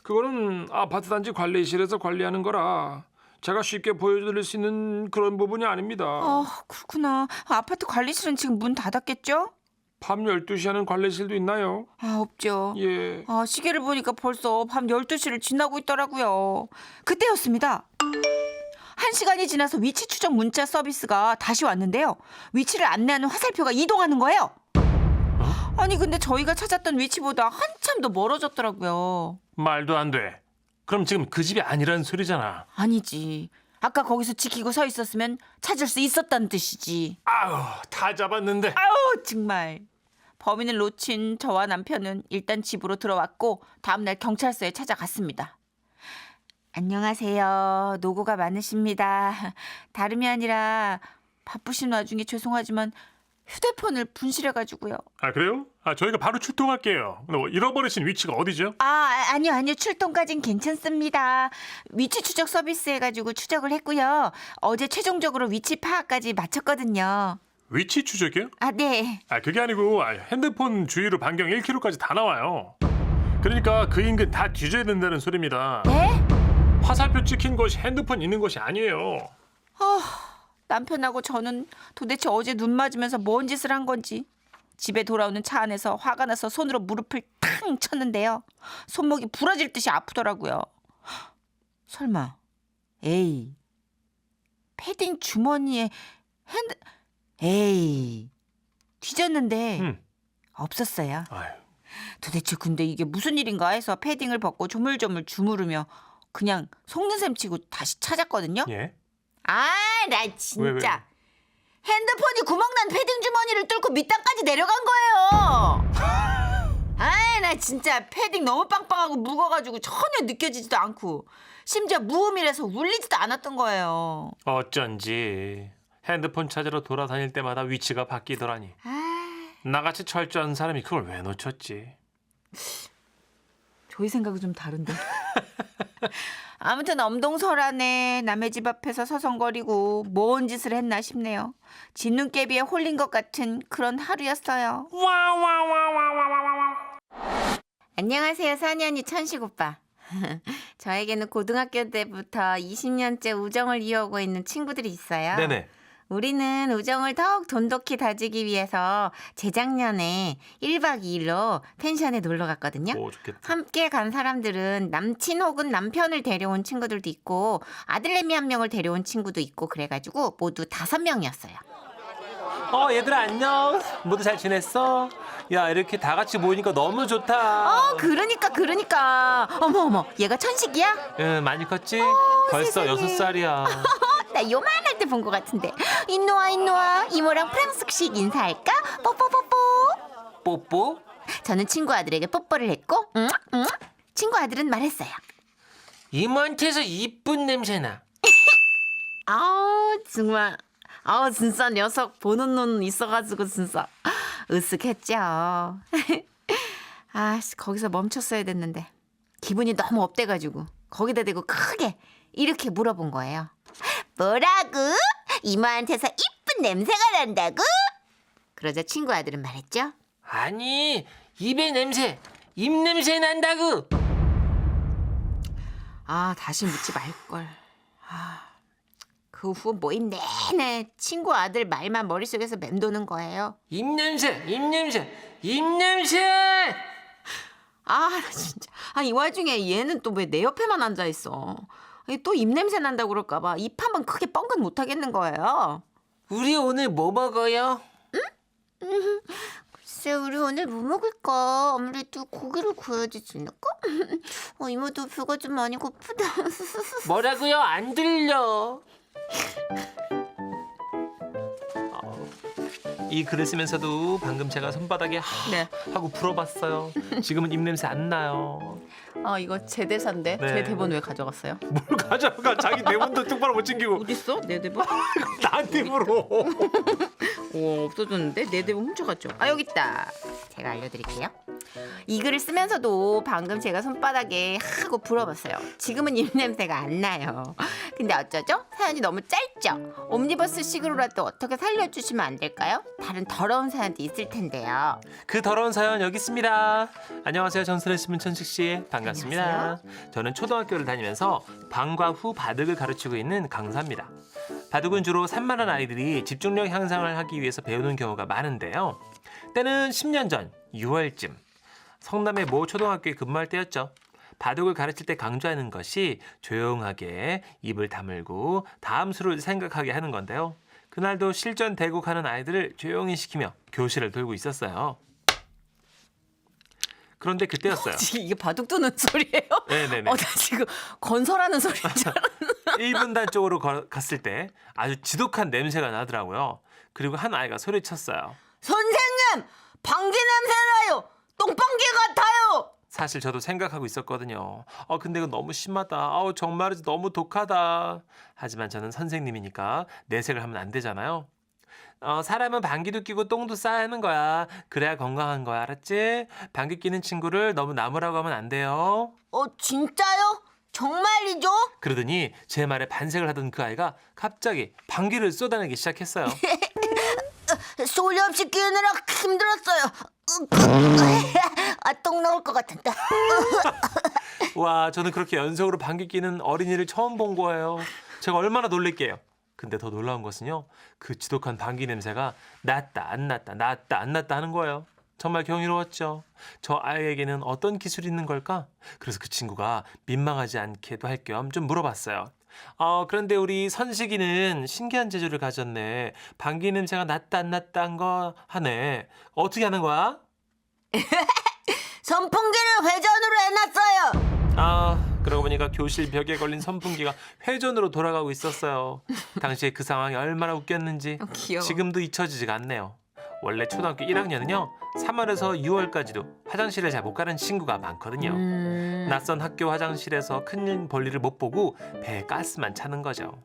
Speaker 1: 그거는 아파트 단지 관리실에서 관리하는 거라 제가 쉽게 보여드릴 수 있는 그런 부분이 아닙니다.
Speaker 2: 그렇구나. 아파트 관리실은 지금 문 닫았겠죠?
Speaker 1: 밤 12시 하는 관리실도 있나요?
Speaker 2: 없죠.
Speaker 1: 예.
Speaker 2: 시계를 보니까 벌써 밤 12시를 지나고 있더라고요. 그때였습니다. 1시간이 지나서 위치 추적 문자 서비스가 다시 왔는데요. 위치를 안내하는 화살표가 이동하는 거예요. 아니 근데 저희가 찾았던 위치보다 한참 더 멀어졌더라고요.
Speaker 1: 말도 안 돼. 그럼 지금 그 집이 아니라는 소리잖아.
Speaker 2: 아니지. 아까 거기서 지키고 서 있었으면 찾을 수 있었다는 뜻이지.
Speaker 1: 다 잡았는데.
Speaker 2: 정말. 범인을 놓친 저와 남편은 일단 집으로 들어왔고 다음날 경찰서에 찾아갔습니다. 안녕하세요. 노고가 많으십니다. 다름이 아니라 바쁘신 와중에 죄송하지만 휴대폰을 분실해가지고요.
Speaker 1: 그래요? 저희가 바로 출동할게요. 근데 잃어버리신 위치가 어디죠?
Speaker 2: 아니요. 출동까진 괜찮습니다. 위치 추적 서비스 해가지고 추적을 했고요. 어제 최종적으로 위치 파악까지 마쳤거든요.
Speaker 1: 위치 추적이요?
Speaker 2: 네.
Speaker 1: 그게 아니고 핸드폰 주위로 반경 1km까지 다 나와요. 그러니까 그 인근 다 뒤져야 된다는 소리입니다.
Speaker 2: 네?
Speaker 1: 화살표 찍힌 곳이 핸드폰 있는 곳이 아니에요.
Speaker 2: 남편하고 저는 도대체 어제 눈 맞으면서 뭔 짓을 한 건지 집에 돌아오는 차 안에서 화가 나서 손으로 무릎을 탕 쳤는데요. 손목이 부러질 듯이 아프더라고요. 설마 에이 패딩 주머니에 뒤졌는데 없었어요. 도대체 근데 이게 무슨 일인가 해서 패딩을 벗고 조물조물 주무르며 그냥 속는 셈 치고 다시 찾았거든요.
Speaker 1: 예?
Speaker 2: 나 진짜
Speaker 1: 왜?
Speaker 2: 핸드폰이 구멍난 패딩 주머니를 뚫고 밑단까지 내려간 거예요. 나 진짜 패딩 너무 빵빵하고 무거워가지고 전혀 느껴지지도 않고 심지어 무음이라서 울리지도 않았던 거예요.
Speaker 1: 어쩐지 핸드폰 찾으러 돌아다닐 때마다 위치가 바뀌더라니. 나같이 철저한 사람이 그걸 왜 놓쳤지?
Speaker 2: 저희 생각은 좀 다른데. 아무튼 엄동설안에 남의 집 앞에서 서성거리고 뭔 짓을 했나 싶네요. 진눈깨비에 홀린 것 같은 그런 하루였어요. 안녕하세요, 산이 언니 천식 오빠. 저에게는 고등학교 때부터 20년째 우정을 이어오고 있는 친구들이 있어요.
Speaker 1: 네네.
Speaker 2: 우리는 우정을 더욱 돈독히 다지기 위해서 재작년에 1박 2일로 펜션에 놀러 갔거든요.
Speaker 1: 오, 좋겠다.
Speaker 2: 함께 간 사람들은 남친 혹은 남편을 데려온 친구들도 있고 아들내미 한 명을 데려온 친구도 있고 그래가지고 모두 5명이었어요.
Speaker 1: 얘들아 안녕. 모두 잘 지냈어? 야 이렇게 다 같이 모이니까 너무 좋다.
Speaker 2: 그러니까. 어머, 얘가 천식이야?
Speaker 1: 응, 많이 컸지? 벌써
Speaker 2: 세상에.
Speaker 1: 6살이야.
Speaker 2: 나 요만할 때 본 것 같은데. 인노아. 이모랑 프랑스식 인사할까? 뽀뽀뽀뽀.
Speaker 1: 뽀뽀?
Speaker 2: 저는 친구 아들에게 뽀뽀를 했고, 친구 아들은 말했어요.
Speaker 1: 이모한테서 이쁜 냄새나.
Speaker 2: 정말. 진짜 녀석 보는 눈 있어가지고 진짜 으쓱했죠. 거기서 멈췄어야 됐는데 기분이 너무 업돼가지고 거기다 대고 크게 이렇게 물어본 거예요. 뭐라고? 이모한테서 이쁜 냄새가 난다고? 그러자 친구 아들은 말했죠.
Speaker 6: 아니 입에 냄새 입냄새 난다고.
Speaker 2: 아, 다시 묻지 말걸. 그 후 모임 내내 친구 아들 말만 머릿속에서 맴도는 거예요.
Speaker 6: 입냄새, 입냄새, 입냄새.
Speaker 2: 아, 나 진짜. 아, 이 와중에 얘는 또 왜 내 옆에만 앉아 있어? 또 입냄새 난다고 그럴까 봐 입 한 번 크게 뻥긋 못 하겠는 거예요.
Speaker 6: 우리 오늘 뭐 먹어요?
Speaker 2: 글쎄, 우리 오늘 뭐 먹을까? 아무래도 고기를 구워야 되지 않을까? 이모도 배가 좀 많이 고프다.
Speaker 6: 뭐라고요? 안 들려.
Speaker 1: 이 글을 쓰면서도 방금 제가 손바닥에
Speaker 2: 네.
Speaker 1: 하고 불어봤어요. 지금은 입냄새 안 나요.
Speaker 2: 이거 제 대사인데
Speaker 1: 네.
Speaker 2: 제 대본 왜 가져갔어요?
Speaker 1: 뭘 가져가? 자기 대본도 똑바로 못 챙기고
Speaker 2: 어딨어? 내 대본?
Speaker 1: 나한테 물어.
Speaker 2: 오, 없어졌는데? 내 대본 훔쳐갔죠? 여기 있다. 제가 알려드릴게요. 이 글을 쓰면서도 방금 제가 손바닥에 하고 불어봤어요. 지금은 입냄새가 안 나요. 근데 어쩌죠? 사연이 너무 짧죠? 옴니버스 식으로라도 어떻게 살려주시면 안 될까요? 다른 더러운 사연도 있을 텐데요.
Speaker 1: 그 더러운 사연 여기 있습니다. 안녕하세요. 전설의 신문천식 씨. 반갑습니다.
Speaker 2: 안녕하세요.
Speaker 1: 저는 초등학교를 다니면서 방과 후 바둑을 가르치고 있는 강사입니다. 바둑은 주로 산만한 아이들이 집중력 향상을 하기 위해서 배우는 경우가 많은데요. 때는 10년 전 6월쯤 성남의 모 초등학교에 근무할 때였죠. 바둑을 가르칠 때 강조하는 것이 조용하게 입을 다물고 다음 수를 생각하게 하는 건데요. 그날도 실전 대국하는 아이들을 조용히 시키며 교실을 돌고 있었어요. 그런데 그때였어요.
Speaker 2: 지금 이게 바둑 두는 소리예요?
Speaker 1: 네네네.
Speaker 2: 나 지금 건설하는 소리인 줄 알았는데.
Speaker 1: 1분단 쪽으로 갔을 때 아주 지독한 냄새가 나더라고요. 그리고 한 아이가 소리쳤어요.
Speaker 2: 선생님! 방귀 냄새 나요! 똥방귀 같아요!
Speaker 1: 사실 저도 생각하고 있었거든요. 근데 이거 너무 심하다. 정말이지 너무 독하다. 하지만 저는 선생님이니까 내색을 하면 안 되잖아요. 사람은 방귀도 끼고 똥도 싸야 하는 거야. 그래야 건강한 거야. 알았지? 방귀 끼는 친구를 너무 나무라고 하면 안 돼요.
Speaker 2: 진짜요? 정말이죠?
Speaker 1: 그러더니 제 말에 반색을 하던 그 아이가 갑자기 방귀를 쏟아내기 시작했어요.
Speaker 2: 소리 없이 끼느라 힘들었어요. 똥 나올 것 같은데.
Speaker 1: 와, 저는 그렇게 연속으로 방귀 끼는 어린이를 처음 본 거예요. 제가 얼마나 놀랄게요. 근데 더 놀라운 것은요. 그 지독한 방귀 냄새가 났다 안 났다 났다 안 났다 하는 거예요. 정말 경이로웠죠. 저 아이에게는 어떤 기술이 있는 걸까? 그래서 그 친구가 민망하지 않게도 할 겸 좀 물어봤어요. 그런데 우리 선식이는 신기한 재주를 가졌네. 방귀 냄새가 났다 안 났다 한 거 하네. 어떻게 하는 거야?
Speaker 2: 선풍기를 회전으로 해놨어요.
Speaker 1: 그러고 보니까 교실 벽에 걸린 선풍기가 회전으로 돌아가고 있었어요. 당시에 그 상황이 얼마나 웃겼는지
Speaker 2: 귀여워.
Speaker 1: 지금도 잊혀지지가 않네요. 원래 초등학교 1학년은요. 3월에서 6월까지도 화장실을 잘 못 가는 친구가 많거든요. 낯선 학교 화장실에서 큰 볼일을 못 보고 배에 가스만 차는 거죠.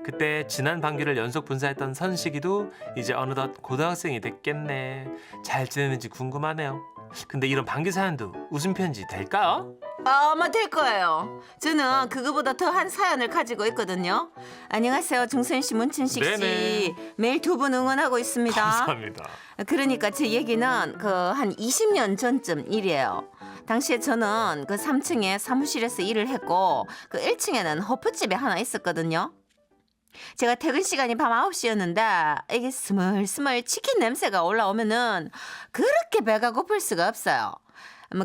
Speaker 1: 그때 진한 방귀를 연속 분사했던 선식이도 이제 어느덧 고등학생이 됐겠네. 잘 지내는지 궁금하네요. 근데 이런 방귀 사연도 웃음 편지 될까요?
Speaker 2: 아마 될 거예요. 저는 그거보다 더 한 사연을 가지고 있거든요. 안녕하세요, 중선 씨, 문춘식 씨.
Speaker 1: 네네.
Speaker 2: 매일 두 분 응원하고 있습니다.
Speaker 1: 감사합니다.
Speaker 2: 그러니까 제 얘기는 그 한 20년 전쯤 일이에요. 당시에 저는 그 3층에 사무실에서 일을 했고 그 1층에는 호프집이 하나 있었거든요. 제가 퇴근 시간이 밤 9시였는데 이게 스멀스멀 치킨 냄새가 올라오면은 그렇게 배가 고플 수가 없어요.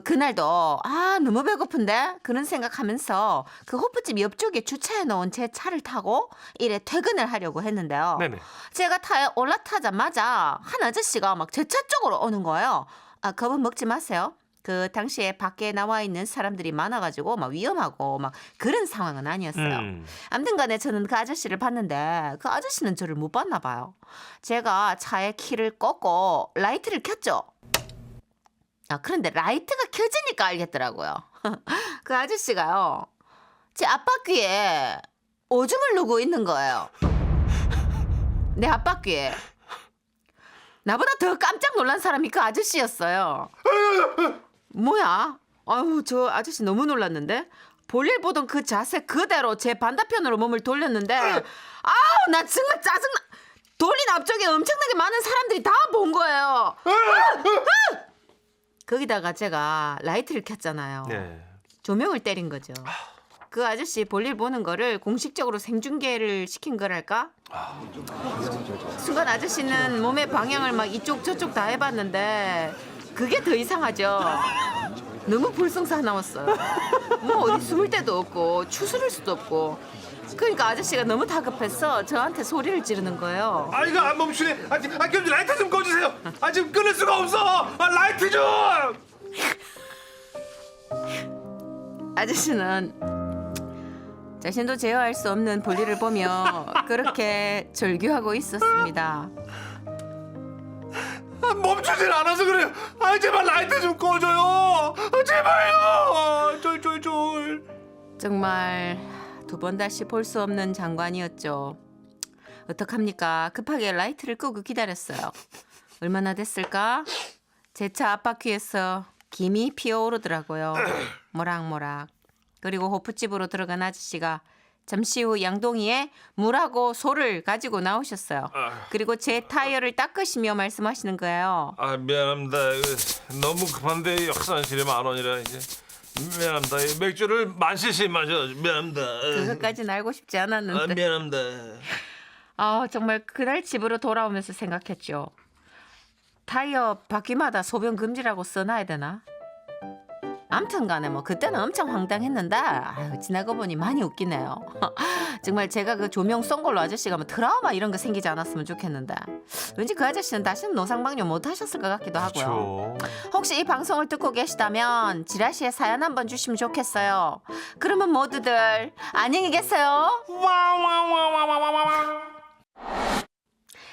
Speaker 2: 그날도 너무 배고픈데 그런 생각하면서 그 호프집 옆쪽에 주차해 놓은 제 차를 타고 일에 퇴근을 하려고 했는데요.
Speaker 1: 네네.
Speaker 2: 제가 타에 올라타자마자 한 아저씨가 막 제 차 쪽으로 오는 거예요. 겁은 먹지 마세요. 그 당시에 밖에 나와 있는 사람들이 많아가지고 막 위험하고 막 그런 상황은 아니었어요. 아무튼 간에 저는 그 아저씨를 봤는데 그 아저씨는 저를 못 봤나 봐요. 제가 차에 키를 꽂고 라이트를 켰죠. 그런데 라이트가 켜지니까 알겠더라고요. 그 아저씨가요. 제 앞바퀴에 오줌을 누고 있는 거예요. 내 앞바퀴에. 나보다 더 깜짝 놀란 사람이 그 아저씨였어요. 뭐야? 아유, 저 아저씨 너무 놀랐는데? 볼일 보던 그 자세 그대로 제 반대편으로 몸을 돌렸는데 나 정말 짜증나. 돌린 앞쪽에 엄청나게 많은 사람들이 다 본 거예요. 거기다가 제가 라이트를 켰잖아요.
Speaker 1: 네.
Speaker 2: 조명을 때린 거죠. 그 아저씨 볼일 보는 거를 공식적으로 생중계를 시킨 거랄까? 순간 아저씨는 몸의 방향을 막 이쪽 저쪽 다 해봤는데 그게 더 이상하죠. 너무 볼썽사나웠어요. 뭐 어디 숨을 데도 없고 추스를 수도 없고. 그러니까 아저씨가 너무 다급해서 저한테 소리를 지르는 거예요.
Speaker 4: 아 이거 안 멈추네. 그럼 라이트 좀 꺼주세요. 지금 끊을 수가 없어. 라이트 좀.
Speaker 2: 아저씨는 자신도 제어할 수 없는 볼일을 보며 그렇게 절규하고 있었습니다.
Speaker 4: 멈추질 않아서 그래요. 제발 라이트 좀 꺼줘요. 제발요. 쫄쫄쫄.
Speaker 2: 정말 두 번 다시 볼 수 없는 장관이었죠. 어떡합니까? 급하게 라이트를 끄고 기다렸어요. 얼마나 됐을까? 제 차 앞바퀴에서 김이 피어오르더라고요. 모락모락. 그리고 호프집으로 들어간 아저씨가 잠시 후 양동이에 물하고 소를 가지고 나오셨어요. 그리고 제 타이어를 닦으시며 말씀하시는 거예요.
Speaker 4: 미안합니다. 너무 급한데 화장실에 10,000원이라 이제. 미안합니다. 맥주를 10,000cc 마셔. 미안합니다.
Speaker 2: 그것까지는 알고 싶지 않았는데.
Speaker 4: 미안합니다.
Speaker 2: 정말 그날 집으로 돌아오면서 생각했죠. 타이어 바퀴마다 소변 금지라고 써놔야 되나? 아무튼 간에 뭐 그때는 엄청 황당했는데 지나고 보니 많이 웃기네요. 정말 제가 그 조명 쏜 걸로 아저씨가 뭐 트라우마 이런 거 생기지 않았으면 좋겠는데 왠지 그 아저씨는 다시는 노상방뇨 못 하셨을 것 같기도 하고요.
Speaker 1: 그렇죠.
Speaker 2: 혹시 이 방송을 듣고 계시다면 지라시에 사연 한번 주시면 좋겠어요. 그러면 모두들 안녕히 계세요.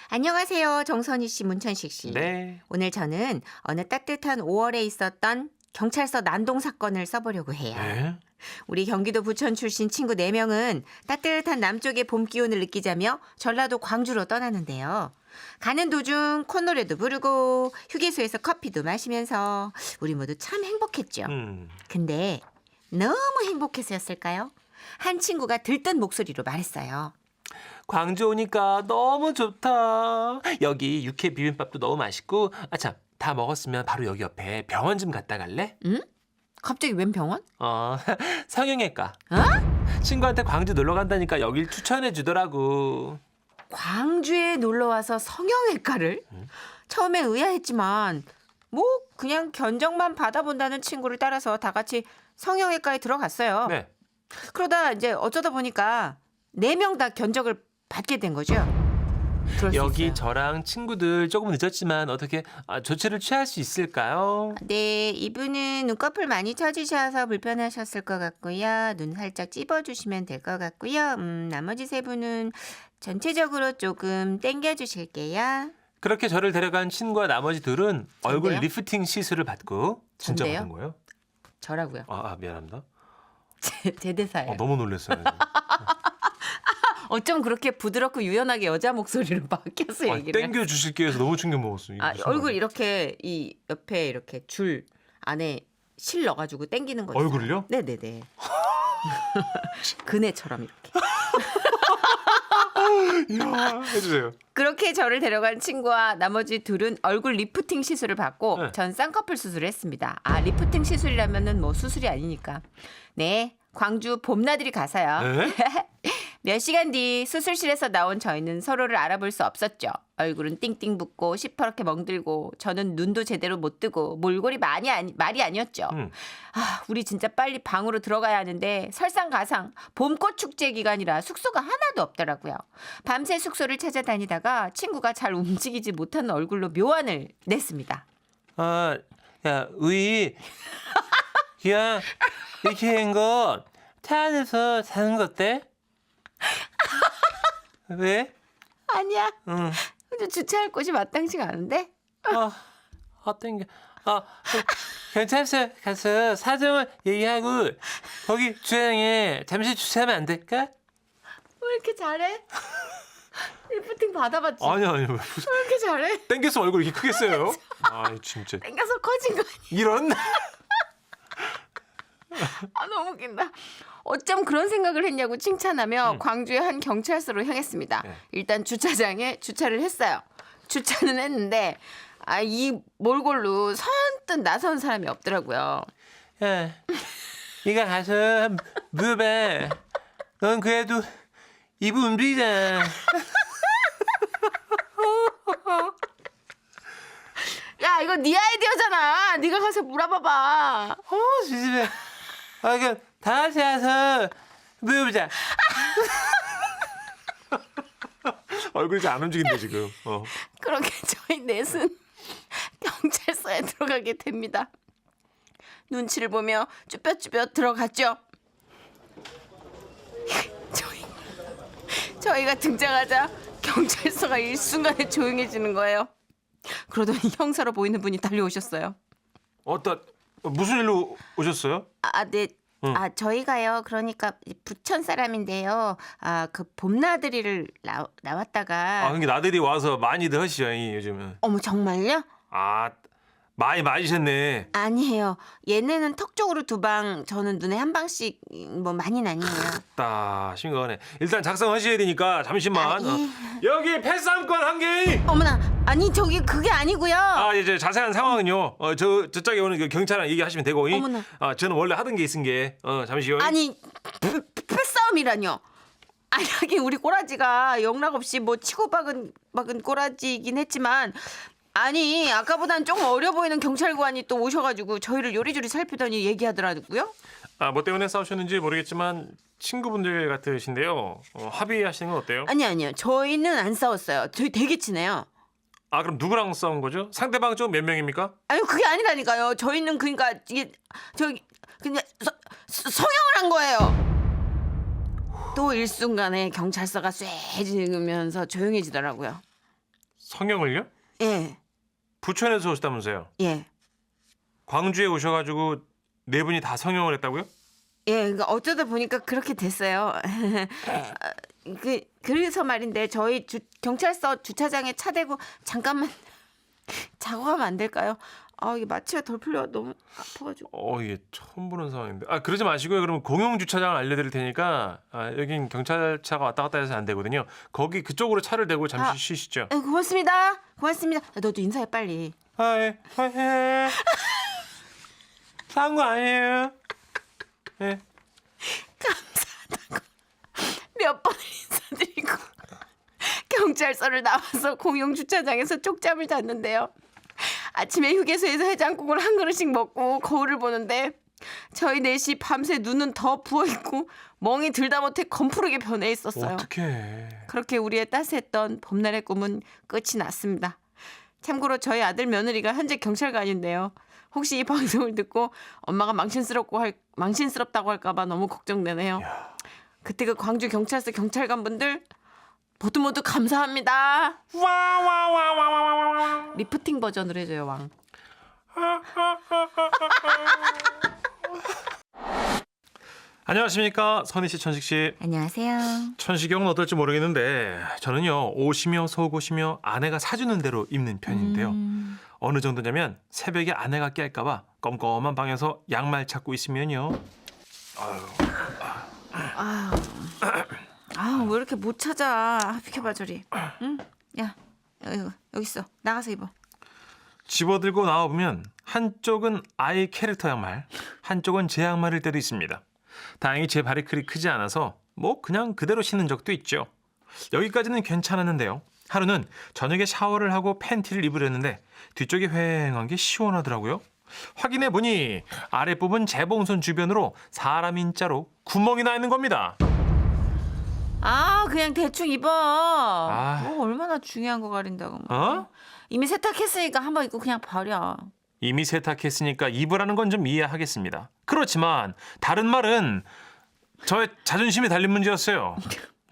Speaker 2: 안녕하세요. 정선희 씨, 문천식 씨.
Speaker 1: 네.
Speaker 2: 오늘 저는 어느 따뜻한 5월에 있었던 경찰서 난동 사건을 써보려고 해요.
Speaker 1: 네.
Speaker 2: 우리 경기도 부천 출신 친구 4명은 따뜻한 남쪽의 봄 기운을 느끼자며 전라도 광주로 떠나는데요. 가는 도중 콧노래도 부르고 휴게소에서 커피도 마시면서 우리 모두 참 행복했죠. 근데 너무 행복해서였을까요? 한 친구가 들뜬 목소리로 말했어요.
Speaker 6: 광주 오니까 너무 좋다. 여기 육회 비빔밥도 너무 맛있고. 참, 다 먹었으면 바로 여기 옆에 병원 좀 갔다 갈래?
Speaker 2: 응? 갑자기 웬 병원?
Speaker 6: 성형외과. 친구한테 광주 놀러 간다니까 여길 추천해 주더라고.
Speaker 2: 광주에 놀러와서 성형외과를? 처음에 의아했지만 뭐 그냥 견적만 받아본다는 친구를 따라서 다 같이 성형외과에 들어갔어요.
Speaker 1: 네.
Speaker 2: 그러다 이제 어쩌다 보니까 4명 다 견적을 받게 된 거죠. 그럴 수
Speaker 6: 여기
Speaker 2: 있어요.
Speaker 6: 저랑 친구들 조금 늦었지만 어떻게 조치를 취할 수 있을까요?
Speaker 2: 네, 이분은 눈꺼풀 많이 처지셔서 불편하셨을 것 같고요. 눈 살짝 찝어주시면 될 것 같고요. 나머지 3분은 전체적으로 조금 당겨주실게요.
Speaker 6: 그렇게 저를 데려간 친구와 나머지 둘은 얼굴
Speaker 2: 전데요?
Speaker 6: 리프팅 시술을 받고.
Speaker 1: 진짜
Speaker 2: 전데요?
Speaker 1: 받은 거예요?
Speaker 2: 저라고요.
Speaker 1: 미안합니다.
Speaker 2: 제 대사예요.
Speaker 1: 너무 놀랐어요.
Speaker 2: 어쩜 그렇게 부드럽고 유연하게 여자 목소리로 바뀌어서 얘기를
Speaker 1: 땡겨 주실게 해서 너무 충격 먹었어요. 이게 무슨
Speaker 2: 얼굴
Speaker 1: 말이에요?
Speaker 2: 이렇게 이 옆에 이렇게 줄 안에 실 넣어가지고 당기는 거 있어요.
Speaker 1: 얼굴을요?
Speaker 2: 네네네. 그네처럼 이렇게.
Speaker 1: 이야, 해주세요.
Speaker 2: 그렇게 저를 데려간 친구와 나머지 둘은 얼굴 리프팅 시술을 받고
Speaker 1: 네.
Speaker 2: 전 쌍꺼풀 수술을 했습니다. 리프팅 시술이라면은 뭐 수술이 아니니까. 네, 광주 봄나들이 가서요.
Speaker 1: 네?
Speaker 2: 몇 시간 뒤 수술실에서 나온 저희는 서로를 알아볼 수 없었죠. 얼굴은 띵띵 붓고 시퍼렇게 멍들고 저는 눈도 제대로 못 뜨고 몰골이 말이 아니었죠. 우리 진짜 빨리 방으로 들어가야 하는데 설상가상 봄꽃 축제 기간이라 숙소가 하나도 없더라고요. 밤새 숙소를 찾아다니다가 친구가 잘 움직이지 못하는 얼굴로 묘안을 냈습니다.
Speaker 6: 야, 우리 그냥 이렇게 한 거 차 안에서 자는 거 어때? 왜?
Speaker 2: 아니야.
Speaker 6: 응.
Speaker 2: 근데 주차할 곳이 마땅치가 않은데?
Speaker 6: 땡겨. 경찰서 가서 사정을 얘기하고 거기 주차장에 잠시 주차하면 안 될까?
Speaker 2: 왜 이렇게 잘해? 리프팅 받아봤지?
Speaker 1: 아니 왜
Speaker 2: 왜 이렇게 잘해?
Speaker 1: 땡겨서 얼굴 이렇게 크게 써요? 진짜
Speaker 2: 땡겨서 커진 거 아니야?
Speaker 1: 이런.
Speaker 2: 너무 웃긴다. 어쩜 그런 생각을 했냐고 칭찬하며 광주의 한 경찰서로 향했습니다.
Speaker 1: 네.
Speaker 2: 일단 주차장에 주차를 했어요. 주차는 했는데 이 몰골로 선뜻 나서는 사람이 없더라고요.
Speaker 6: 야, 네가 가서 물어봐. 넌 그래도 입을 움직이잖아.
Speaker 2: 야, 이거 네 아이디어잖아. 네가 가서 물어봐봐.
Speaker 6: 지지배. 그럼 다 같이 가서 물어보자.
Speaker 1: 얼굴이 잘 안 움직인다 지금.
Speaker 2: 그렇게 저희 넷은 경찰서에 들어가게 됩니다. 눈치를 보며 쭈뼛쭈뼛 들어갔죠. 저희가 등장하자 경찰서가 일순간에 조용해지는 거예요. 그러더니 형사로 보이는 분이 달려오셨어요.
Speaker 1: 무슨 일로 오셨어요?
Speaker 2: 네. 저희가요. 그러니까 부천 사람인데요. 그 봄나들이를 나왔다가.
Speaker 1: 그게 나들이 와서 많이들 하시죠 요즘은.
Speaker 2: 어머, 정말요?
Speaker 1: 많이 맞으셨네.
Speaker 2: 아니에요. 얘네는 턱 쪽으로 2방, 저는 눈에 1방씩 뭐 많이는 아니에요.
Speaker 1: 따 심각하네. 일단 작성하셔야 되니까 잠시만. 여기 패스함권 1개.
Speaker 2: 어머나, 아니 저기 그게 아니고요.
Speaker 1: 이제 자세한 상황은요. 저쪽에 오는 그 경찰랑 얘기하시면 되고.
Speaker 2: 어머나.
Speaker 1: 저는 원래 하던 게 있은 게. 잠시요.
Speaker 2: 아니 패싸움이라뇨. 아니 하긴 우리 꼬라지가 영락 없이 뭐 치고 박은 꼬라지이긴 했지만 아니 아까보단 조금 어려 보이는 경찰관이 또 오셔가지고 저희를 요리조리 살피더니 얘기하더라고요.
Speaker 1: 뭐 때문에 싸우셨는지 모르겠지만 친구분들 같으신데요. 합의하시는 건 어때요?
Speaker 2: 아니요. 저희는 안 싸웠어요. 저희 되게 친해요.
Speaker 1: 그럼 누구랑 싸운 거죠? 상대방 좀 몇 명입니까?
Speaker 2: 아니 그게 아니라니까요. 저희는 그러니까 이게 저기 그냥 성형을 한 거예요. 또 일순간에 경찰서가 쇠해지면서 조용해지더라고요.
Speaker 1: 성형을요?
Speaker 2: 예.
Speaker 1: 부천에서 오셨다면서요?
Speaker 2: 예.
Speaker 1: 광주에 오셔가지고 4분이 다 성형을 했다고요?
Speaker 2: 예, 그러니까 어쩌다 보니까 그렇게 됐어요. 그래서 말인데 저희 경찰서 주차장에 차 대고 잠깐만 자고 가면 안 될까요? 이게 마취가 덜 풀려 너무 아파가지고.
Speaker 1: 이게 처음 보는 상황인데. 그러지 마시고요. 그러면 공용 주차장을 알려드릴 테니까 여긴 경찰차가 왔다 갔다 해서 안 되거든요. 거기 그쪽으로 차를 대고 잠시 쉬시죠.
Speaker 2: 고맙습니다. 너도 인사해 빨리.
Speaker 1: 예. 싸운 거 아니에요. 예.
Speaker 2: 감사하다고 몇 번을 인사드리고 경찰서를 나와서 공용 주차장에서 쪽잠을 잤는데요. 아침에 휴게소에서 해장국을 한 그릇씩 먹고 거울을 보는데 저희 넷이 밤새 눈은 더 부어있고 멍이 들다 못해 검푸르게 변해 있었어요.
Speaker 1: 어떡해.
Speaker 2: 그렇게 우리의 따스했던 봄날의 꿈은 끝이 났습니다. 참고로 저희 아들 며느리가 현재 경찰관인데요. 혹시 이 방송을 듣고 엄마가 망신스럽다고 할까봐 너무 걱정되네요. 그때 그 광주 경찰서 경찰관분들 모두 감사합니다. 리프팅 버전으로 해줘요, 왕.
Speaker 1: 안녕하십니까. 선희 씨, 천식 씨.
Speaker 2: 안녕하세요.
Speaker 1: 천식이 형은 어떨지 모르겠는데 저는요 옷이며 속옷이며 아내가 사주는 대로 입는 편인데요. 어느 정도냐면 새벽에 아내가 깰까봐 껌껌한 방에서 양말 찾고 있으면요.
Speaker 2: 왜 이렇게 못 찾아? 비켜봐 저리. 응? 야 여기 있어. 나가서 입어.
Speaker 1: 집어들고 나와보면 한쪽은 아이 캐릭터 양말, 한쪽은 제 양말일 때도 있습니다. 다행히 제 발이 그리 크지 않아서 그냥 그대로 신는 적도 있죠. 여기까지는 괜찮았는데요. 하루는 저녁에 샤워를 하고 팬티를 입으려는데 뒤쪽이 휑한 게 시원하더라고요. 확인해보니 아랫부분 재봉선 주변으로 사람 인자로 구멍이 나 있는 겁니다.
Speaker 2: 그냥 대충 입어. 얼마나 중요한 거 가린다고. 이미 세탁했으니까 한번 입고 그냥 버려.
Speaker 1: 이미 세탁했으니까 입으라는 건 좀 이해하겠습니다. 그렇지만 다른 말은 저의 자존심이 달린 문제였어요.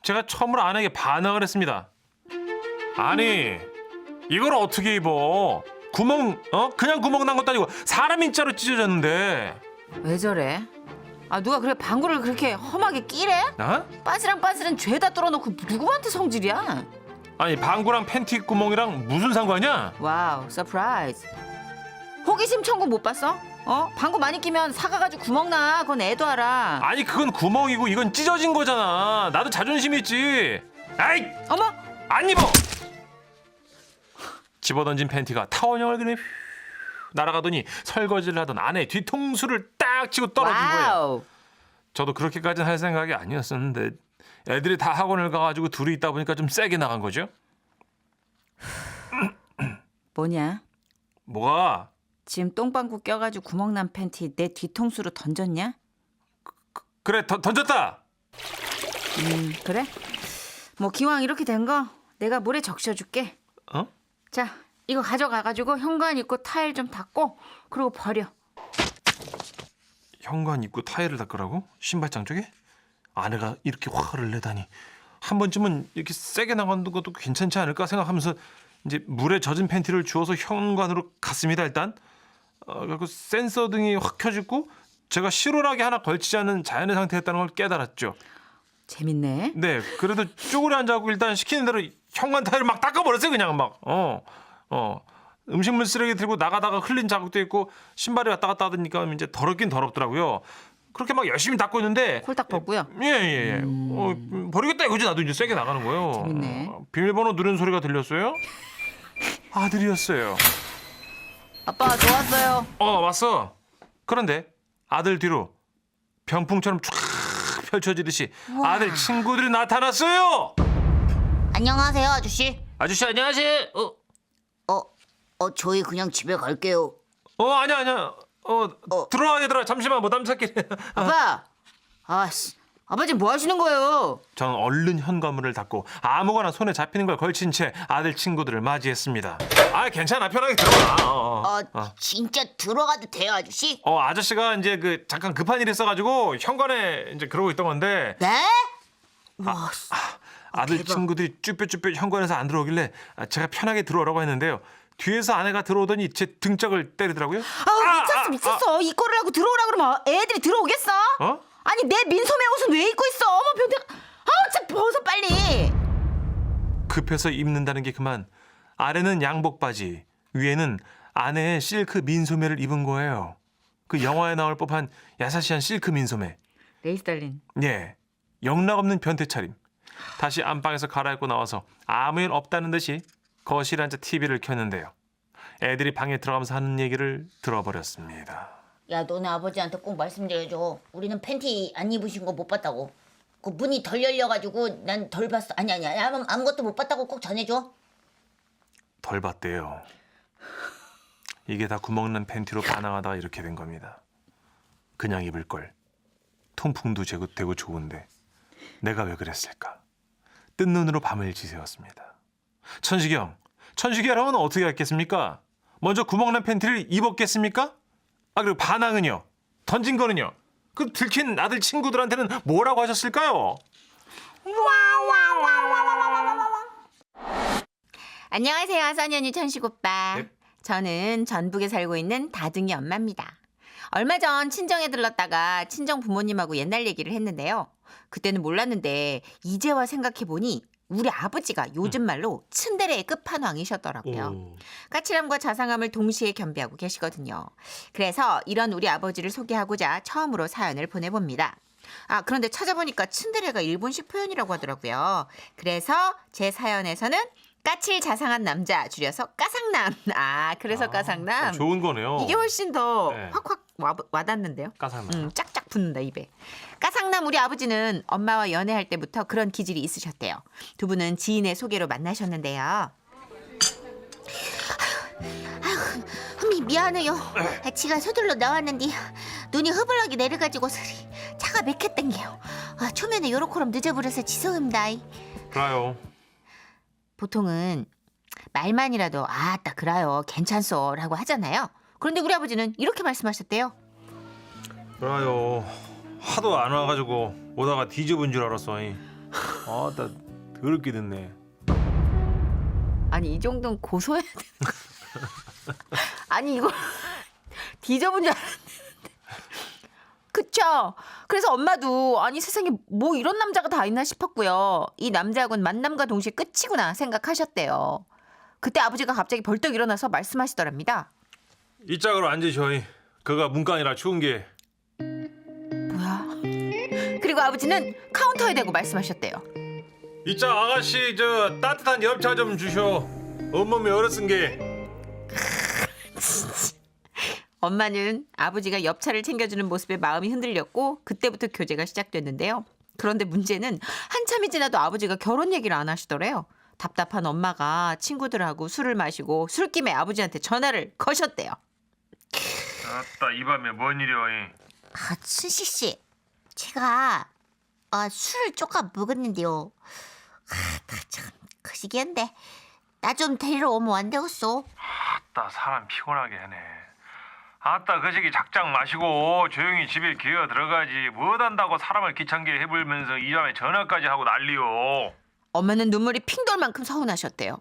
Speaker 1: 제가 처음으로 아내에게 반항을 했습니다. 아니 이걸 어떻게 입어? 그냥 구멍 난 것도 아니고 사람 인자로 찢어졌는데.
Speaker 2: 왜 저래? 누가 그래 방구를 그렇게 험하게 끼래? 빠지랑 죄다 뚫어놓고 누구한테 성질이야?
Speaker 1: 아니 방구랑 팬티 구멍이랑 무슨 상관이야?
Speaker 2: 와우 서프라이즈. 호기심 천국 못 봤어? 방구 많이 끼면 사가가지고 구멍 나. 그건 애도 알아.
Speaker 1: 아니 그건 구멍이고 이건 찢어진 거잖아. 나도 자존심 있지. 아이
Speaker 2: 어머
Speaker 1: 안 입어. 집어던진 팬티가 타원형을 그냥 날아가더니 설거지를 하던 아내 뒤통수를 딱 치고 떨어진 거예요.
Speaker 2: 와우.
Speaker 1: 저도 그렇게까지는 할 생각이 아니었었는데 애들이 다 학원을 가가지고 둘이 있다 보니까 좀 세게 나간 거죠.
Speaker 2: 뭐냐?
Speaker 1: 뭐가?
Speaker 2: 지금 똥방구 껴가지고 구멍난 팬티 내 뒤통수로 던졌냐?
Speaker 1: 그래 던졌다.
Speaker 2: 그래? 뭐 기왕 이렇게 된 거 내가 물에 적셔줄게.
Speaker 1: 어?
Speaker 2: 자, 이거 가져가가지고 현관 입구 타일 좀 닦고 그리고 버려.
Speaker 1: 현관 입구 타일을 닦으라고? 신발장 쪽에? 아내가 이렇게 화를 내다니 한 번쯤은 이렇게 세게 나가는 것도 괜찮지 않을까 생각하면서 이제 물에 젖은 팬티를 주워서 현관으로 갔습니다. 일단 그리고 센서 등이 확 켜지고 제가 실오라기 하나 걸치지 않은 자연의 상태였다는 걸 깨달았죠.
Speaker 2: 재밌네.
Speaker 1: 네, 그래도 쪼그려 앉아고 일단 시키는 대로 현관 타일을 막 닦아버렸어요. 그냥 막 음식물 쓰레기 들고 나가다가 흘린 자국도 있고 신발이 왔다 갔다 하니까 이제 더럽긴 더럽더라고요. 그렇게 막 열심히 닦고 있는데
Speaker 2: 홀딱 벗고요.
Speaker 1: 예. 버리겠다 이거지. 나도 이제 세게 나가는 거예요.
Speaker 2: 재밌네.
Speaker 1: 비밀번호 누른 소리가 들렸어요. 아들이었어요.
Speaker 2: 아빠 좋았어요.
Speaker 1: 왔어. 그런데 아들 뒤로 병풍처럼 쫙 펼쳐지듯이 아들 친구들이 나타났어요.
Speaker 7: 안녕하세요, 아저씨.
Speaker 6: 아저씨 안녕하세요.
Speaker 7: 저희 그냥 집에 갈게요.
Speaker 1: 아니야. 들어와 얘들아. 잠시만 무담 찾기.
Speaker 2: 아빠. 아씨. 아빠 지금 뭐 하시는 거예요?
Speaker 1: 저는 얼른 현관문을 닫고 아무거나 손에 잡히는 걸 걸친 채 아들 친구들을 맞이했습니다. 괜찮아. 편하게 들어가.
Speaker 7: 진짜 들어가도 돼요, 아저씨?
Speaker 1: 아저씨가 이제 잠깐 급한 일이 있어가지고 현관에 이제 그러고 있던 건데
Speaker 7: 네? 와,
Speaker 1: 아들
Speaker 7: 대박.
Speaker 1: 친구들이 쭈뼛쭈뼛 현관에서 안 들어오길래 제가 편하게 들어오라고 했는데요. 뒤에서 아내가 들어오더니 제 등짝을 때리더라고요.
Speaker 2: 미쳤어. 이 꼴을 하고 들어오라 그러면 애들이 들어오겠어? 아니 내 민소매 옷은 왜 입고 있어? 어머 변태가. 진짜 벗어 빨리.
Speaker 1: 급해서 입는다는 게 그만 아래는 양복 바지 위에는 아내의 실크 민소매를 입은 거예요. 그 영화에 나올 법한 야사시한 실크 민소매.
Speaker 2: 레이스 달린.
Speaker 1: 예, 영락없는 변태 차림. 다시 안방에서 갈아입고 나와서 아무 일 없다는 듯이 거실에 앉아 TV를 켰는데요. 애들이 방에 들어가면서 하는 얘기를 들어버렸습니다.
Speaker 7: 야, 너네 아버지한테 꼭 말씀드려줘. 우리는 팬티 안 입으신 거 못 봤다고. 그 문이 덜 열려가지고 난 덜 봤어. 아니, 아무것도 못 봤다고 꼭 전해줘.
Speaker 1: 덜 봤대요. 이게 다 구멍난 팬티로 반항하다가 이렇게 된 겁니다. 그냥 입을 걸. 통풍도 되고 좋은데 내가 왜 그랬을까. 뜬 눈으로 밤을 지새웠습니다. 천식이라면 어떻게 했겠습니까? 먼저 구멍난 팬티를 입었겠습니까? 그리고 반항은요? 던진 거는요? 그 들킨 아들 친구들한테는 뭐라고 하셨을까요?
Speaker 2: 안녕하세요, 써니언니 천식 오빠.
Speaker 1: 네.
Speaker 2: 저는 전북에 살고 있는 다둥이 엄마입니다. 얼마 전 친정에 들렀다가 친정 부모님하고 옛날 얘기를 했는데요. 그때는 몰랐는데 이제와 생각해 보니 우리 아버지가 요즘 말로 츤데레의 끝판왕이셨더라고요. 까칠함과 자상함을 동시에 겸비하고 계시거든요. 그래서 이런 우리 아버지를 소개하고자 처음으로 사연을 보내봅니다. 그런데 찾아보니까 츤데레가 일본식 표현이라고 하더라고요. 그래서 제 사연에서는 까칠 자상한 남자 줄여서 까상남. 그래서 까상남.
Speaker 1: 좋은 거네요.
Speaker 2: 이게 훨씬 더
Speaker 1: 네.
Speaker 2: 확확 와닿는데요.
Speaker 1: 까상남.
Speaker 2: 짝짝 붙는다 입에. 까상남 우리 아버지는 엄마와 연애할 때부터 그런 기질이 있으셨대요. 두 분은 지인의 소개로 만나셨는데요.
Speaker 7: 흠이 미안해요. 지가 서둘러 나왔는데 눈이 흐블럭이 내려가지고 차가 맥혔던게요. 초면에 요렇게럼 늦어버려서 죄송합니다.
Speaker 1: 그래요.
Speaker 2: 보통은 말만이라도 딱 그래요 괜찮소 라고 하잖아요. 그런데 우리 아버지는 이렇게 말씀하셨대요.
Speaker 1: 그래요. 하도 안 와가지고 오다가 뒤집은 줄 알았어. 나 더럽게 듣네.
Speaker 2: 아니 이 정도는 고소해야 되는 거 아니 이거 뒤져본 줄 알았는데. 그쵸? 그래서 엄마도 아니 세상에 뭐 이런 남자가 다 있나 싶었고요. 이 남자하고는 만남과 동시에 끝이구나 생각하셨대요. 그때 아버지가 갑자기 벌떡 일어나서 말씀하시더랍니다.
Speaker 1: 이 짝으로 앉으셔. 그가 문간이라 추운 게.
Speaker 2: 뭐야? 그리고 아버지는 카운터에 대고 말씀하셨대요.
Speaker 1: 이 짝 아가씨 따뜻한 엽차 좀 주셔. 온몸이 얼었은 게.
Speaker 2: 엄마는 아버지가 옆차를 챙겨주는 모습에 마음이 흔들렸고 그때부터 교제가 시작됐는데요. 그런데 문제는 한참이 지나도 아버지가 결혼 얘기를 안 하시더래요. 답답한 엄마가 친구들하고 술을 마시고 술김에 아버지한테 전화를 거셨대요.
Speaker 4: 아따 이 밤에 뭔 일이야?
Speaker 7: 아, 춘식 씨, 제가 술을 조금 먹었는데요. 참, 그 시기인데 나 좀 데리러 오면 안 되겠어?
Speaker 4: 아따 사람 피곤하게 하네. 아따 그 시기 작작 마시고 조용히 집에 기어 들어가지 뭐한다고 사람을 귀찮게 해불면서 이 밤에 전화까지 하고 난리요.
Speaker 2: 엄마는 눈물이 핑 돌 만큼 서운하셨대요.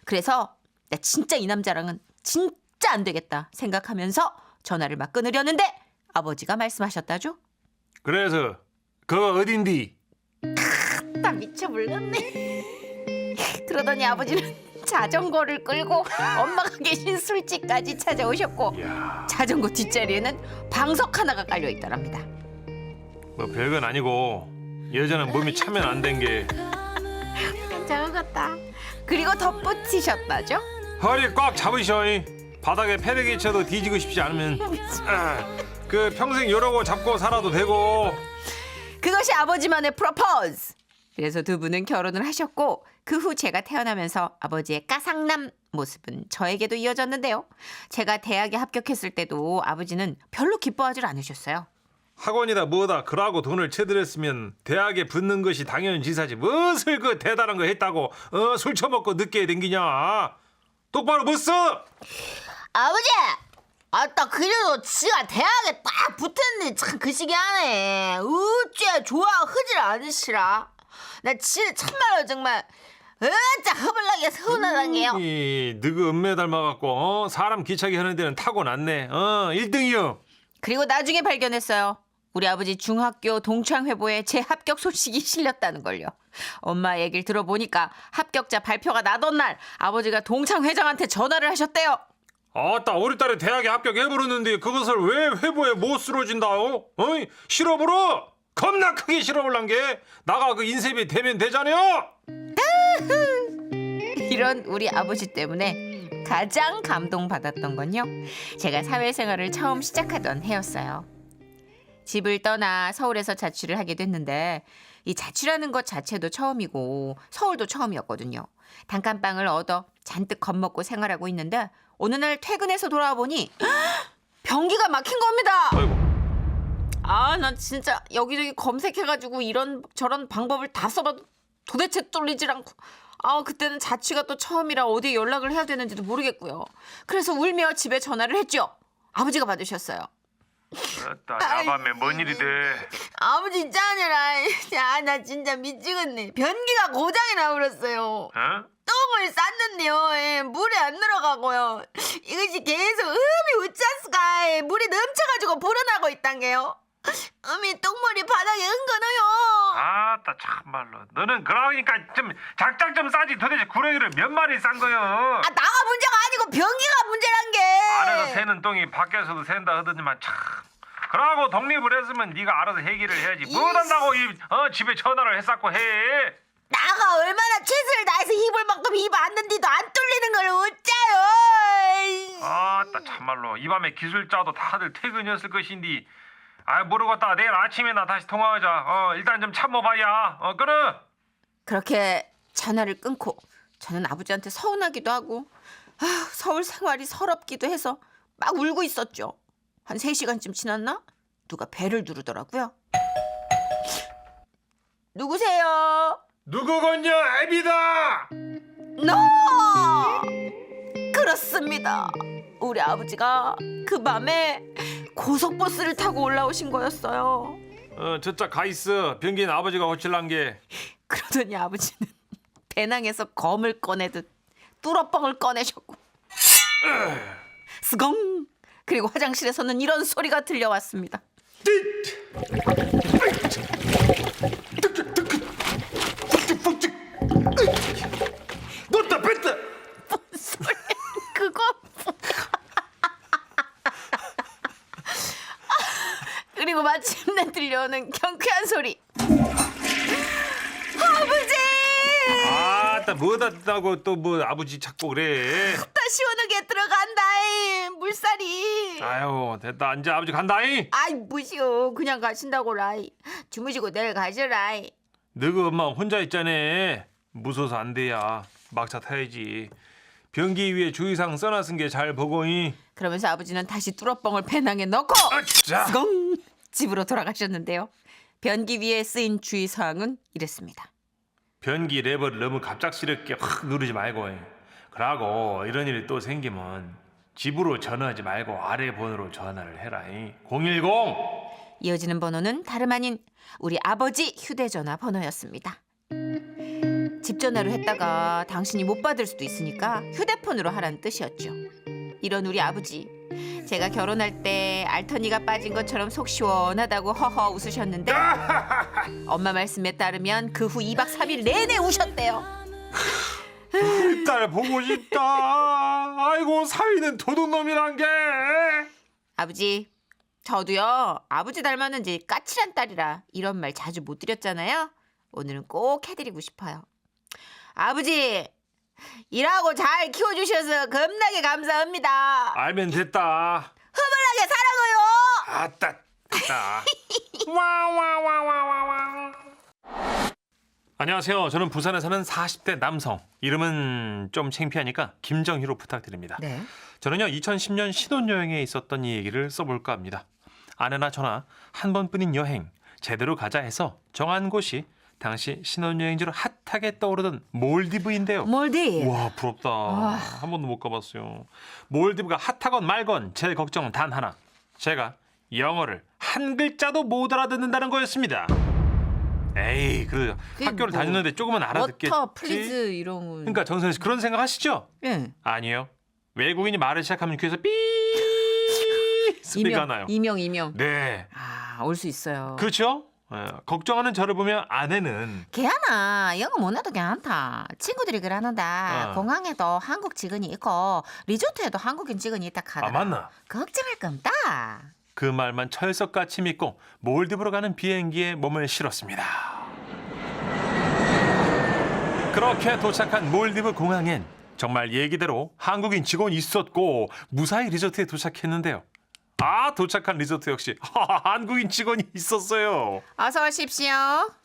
Speaker 2: 그래서 나 진짜 이 남자랑은 진짜 안 되겠다 생각하면서 전화를 막 끊으려는데 아버지가 말씀하셨다죠.
Speaker 4: 그래서 그거 어딘디?
Speaker 2: 나 미쳐 물렸네. 그러더니 아버지는 자전거를 끌고 엄마가 계신 술집까지 찾아오셨고 자전거 뒷자리에는 방석 하나가 깔려 있더랍니다.
Speaker 4: 뭐 별건 아니고 여자는 몸이 차면 안 된 게
Speaker 2: 저거 같다. 그리고 덧붙이셨다죠.
Speaker 4: 허리 꽉 잡으셔. 바닥에 패대기 쳐도 뒤지고 싶지 않으면 그 평생 이러고 잡고 살아도 되고.
Speaker 2: 그것이 아버지만의 프로포즈. 그래서 두 분은 결혼을 하셨고 그 후 제가 태어나면서 아버지의 까상남 모습은 저에게도 이어졌는데요. 제가 대학에 합격했을 때도 아버지는 별로 기뻐하지 않으셨어요.
Speaker 4: 학원이다 뭐다 그러고 돈을 쳐들였으면 대학에 붙는 것이 당연지사지 무엇을 그 대단한 거 했다고 술 처먹고 늦게 댕기냐. 똑바로 못 써.
Speaker 7: 아버지! 아따 그래도 지가 대학에 딱 붙었는데 참 그 시기 하네. 어째 좋아 흐질 않으시라. 나 진짜 참말로 정말 어짜 허블나게 서운하단 게요.
Speaker 4: 너그 은매 닮아갖고 사람 귀차게 하는 데는 타고났네. 1등이요.
Speaker 2: 그리고 나중에 발견했어요. 우리 아버지 중학교 동창회보에 제 합격 소식이 실렸다는 걸요. 엄마 얘기를 들어보니까 합격자 발표가 나던 날 아버지가 동창회장한테 전화를 하셨대요.
Speaker 4: 아따 우리 딸이 대학에 합격해버렸는데 그것을 왜 회보에 못 쓰러진다오? 실업으로 겁나 크게 실업을 난 게 나가 그 인쇄비 대면 되잖아요.
Speaker 2: 이런 우리 아버지 때문에 가장 감동받았던 건요. 제가 사회생활을 처음 시작하던 해였어요. 집을 떠나 서울에서 자취를 하게 됐는데 이 자취라는 것 자체도 처음이고 서울도 처음이었거든요. 단칸방을 얻어 잔뜩 겁먹고 생활하고 있는데 어느 날 퇴근해서 돌아와 보니 변기가 막힌 겁니다.
Speaker 4: 아이고.
Speaker 2: 아, 나 진짜 여기저기 검색해가지고 이런 저런 방법을 다 써봐도 도대체 뚫리질 않고 그때는 자취가 또 처음이라 어디에 연락을 해야 되는지도 모르겠고요. 그래서 울며 집에 전화를 했죠. 아버지가 받으셨어요.
Speaker 4: 아따 야밤에 뭔 일이 돼?
Speaker 7: 아버지 진짜 아니라 나 진짜 미치겠네. 변기가 고장이 나버렸어요. 똥을 쌌는데요. 물이 안 들어가고요. 이것이 계속 우짜스가 물이 넘쳐가지고 불어나고 있단 게요. 똥물이 바닥에 은거너요.
Speaker 4: 아따 참말로 너는 그러니까 좀 작작 좀 싸지. 도대체 구렁이를 몇 마리 싼 거요?
Speaker 7: 나가 문제가 아니고 변기가 문제란 게.
Speaker 4: 안에서 새는 똥이 밖에서도 샌다 하더니만 참. 그러고 독립을 했으면 네가 알아서 해결을 해야지. 못한다고 집에 전화를 했었고 해.
Speaker 7: 나가 얼마나 최선을 다해서 입을 만큼 입 안는데도 안 뚫리는 걸 어째요.
Speaker 4: 아따 참말로 이 밤에 기술자도 다들 퇴근이었을 것인데 모르겠다. 내일 아침에나 다시 통화하자. 일단 좀 참아봐야. 끊어.
Speaker 2: 그렇게 전화를 끊고 저는 아버지한테 서운하기도 하고 서울 생활이 서럽기도 해서 막 울고 있었죠. 한 3시간쯤 지났나? 누가 배를 누르더라고요. 누구세요?
Speaker 4: 누구건요? 애비다.
Speaker 2: 그렇습니다. 우리 아버지가 그 밤에 고속버스를 타고 올라오신 거였어요.
Speaker 4: 저짝 가 있어. 변기는 아버지가 고칠란 게.
Speaker 2: 그러더니 아버지는 배낭에서 검을 꺼내듯 뚫어뻥을 꺼내셨고 스공. 그리고 화장실에서는 이런 소리가 들려왔습니다.
Speaker 4: 놓다 뺐다.
Speaker 2: 그거 그리고 마침내 들려오는 경쾌한 소리. 아버지!
Speaker 4: 아따 뭐다고 또 뭐 아버지 찾고 그래.
Speaker 7: 다 시원하게 들어간다이 물살이.
Speaker 4: 아유 됐다 이제 아버지 간다잉.
Speaker 7: 아이 무시오 그냥 가신다고라이. 주무시고 내일 가시라이.
Speaker 4: 너그 엄마 혼자 있잖아. 무서워서 안 돼야. 막차 타야지. 변기 위에 주의사항 써놨은 게 잘 보고잉.
Speaker 2: 그러면서 아버지는 다시 뚜러뻥을 배낭에 넣고
Speaker 4: 자.
Speaker 2: 스공 집으로 돌아가셨는데요. 변기 위에 쓰인 주의사항은 이랬습니다.
Speaker 4: 변기 레버를 너무 갑작스럽게 확 누르지 말고. 그러고 이런 일이 또 생기면 집으로 전화하지 말고 아래 번호로 전화를 해라. 010.
Speaker 2: 이어지는 번호는 다름 아닌 우리 아버지 휴대전화 번호였습니다. 집 전화로 했다가 당신이 못 받을 수도 있으니까 휴대폰으로 하라는 뜻이었죠. 이런 우리 아버지. 제가 결혼할 때 알터니가 빠진 것처럼 속 시원하다고 허허 웃으셨는데 엄마 말씀에 따르면 그 후 2박 3일 내내 우셨대요.
Speaker 4: 딸 보고 싶다. 아이고 사위는 도둑놈이란 게.
Speaker 2: 아버지, 저도요 아버지 닮았는지 까칠한 딸이라 이런 말 자주 못 드렸잖아요. 오늘은 꼭 해드리고 싶어요. 아버지, 일하고 잘 키워주셔서 겁나게 감사합니다.
Speaker 4: 알면 됐다.
Speaker 2: 흐물하게 살아가요.
Speaker 4: 아따 됐다. 와와와와와와.
Speaker 1: 안녕하세요. 저는 부산에 사는 40대 남성. 이름은 좀 창피하니까 김정희로 부탁드립니다.
Speaker 2: 네.
Speaker 1: 저는요 2010년 신혼여행에 있었던 이 얘기를 써볼까 합니다. 아내나 저나 한 번뿐인 여행 제대로 가자 해서 정한 곳이 당시 신혼여행지로 핫하게 떠오르던 몰디브인데요.
Speaker 2: 몰디.
Speaker 1: 와 부럽다. 한 번도 못 가봤어요. 몰디브가 핫하건 말건 제 걱정은 단 하나. 제가 영어를 한 글자도 못 알아듣는다는 거였습니다. 에이 그
Speaker 2: 그게
Speaker 1: 학교를
Speaker 2: 뭐,
Speaker 1: 다녔는데 조금은 알아듣겠지.
Speaker 2: 워터 플리즈 이런 거.
Speaker 1: 그러니까 정선혜 씨 그런 생각 하시죠?
Speaker 2: 예.
Speaker 1: 아니에요. 외국인이 말을 시작하면 귀에서 삐 소리가 나요.
Speaker 2: 이명.
Speaker 1: 네.
Speaker 2: 올 수 있어요.
Speaker 1: 그렇죠? 예, 걱정하는 저를 보면 아내는
Speaker 2: 걔나 영어 못해도 괜찮다. 친구들이 그러는다. 공항에도 한국 직원이 있고 리조트에도 한국인 직원이 있다 카더라.
Speaker 1: 아 맞나?
Speaker 2: 걱정할 거 없다.
Speaker 1: 그 말만 철석같이 믿고 몰디브로 가는 비행기에 몸을 실었습니다. 그렇게 도착한 몰디브 공항엔 정말 얘기대로 한국인 직원이 있었고 무사히 리조트에 도착했는데요. 도착한 리조트 역시 한국인 직원이 있었어요.
Speaker 2: 어서 오십시오.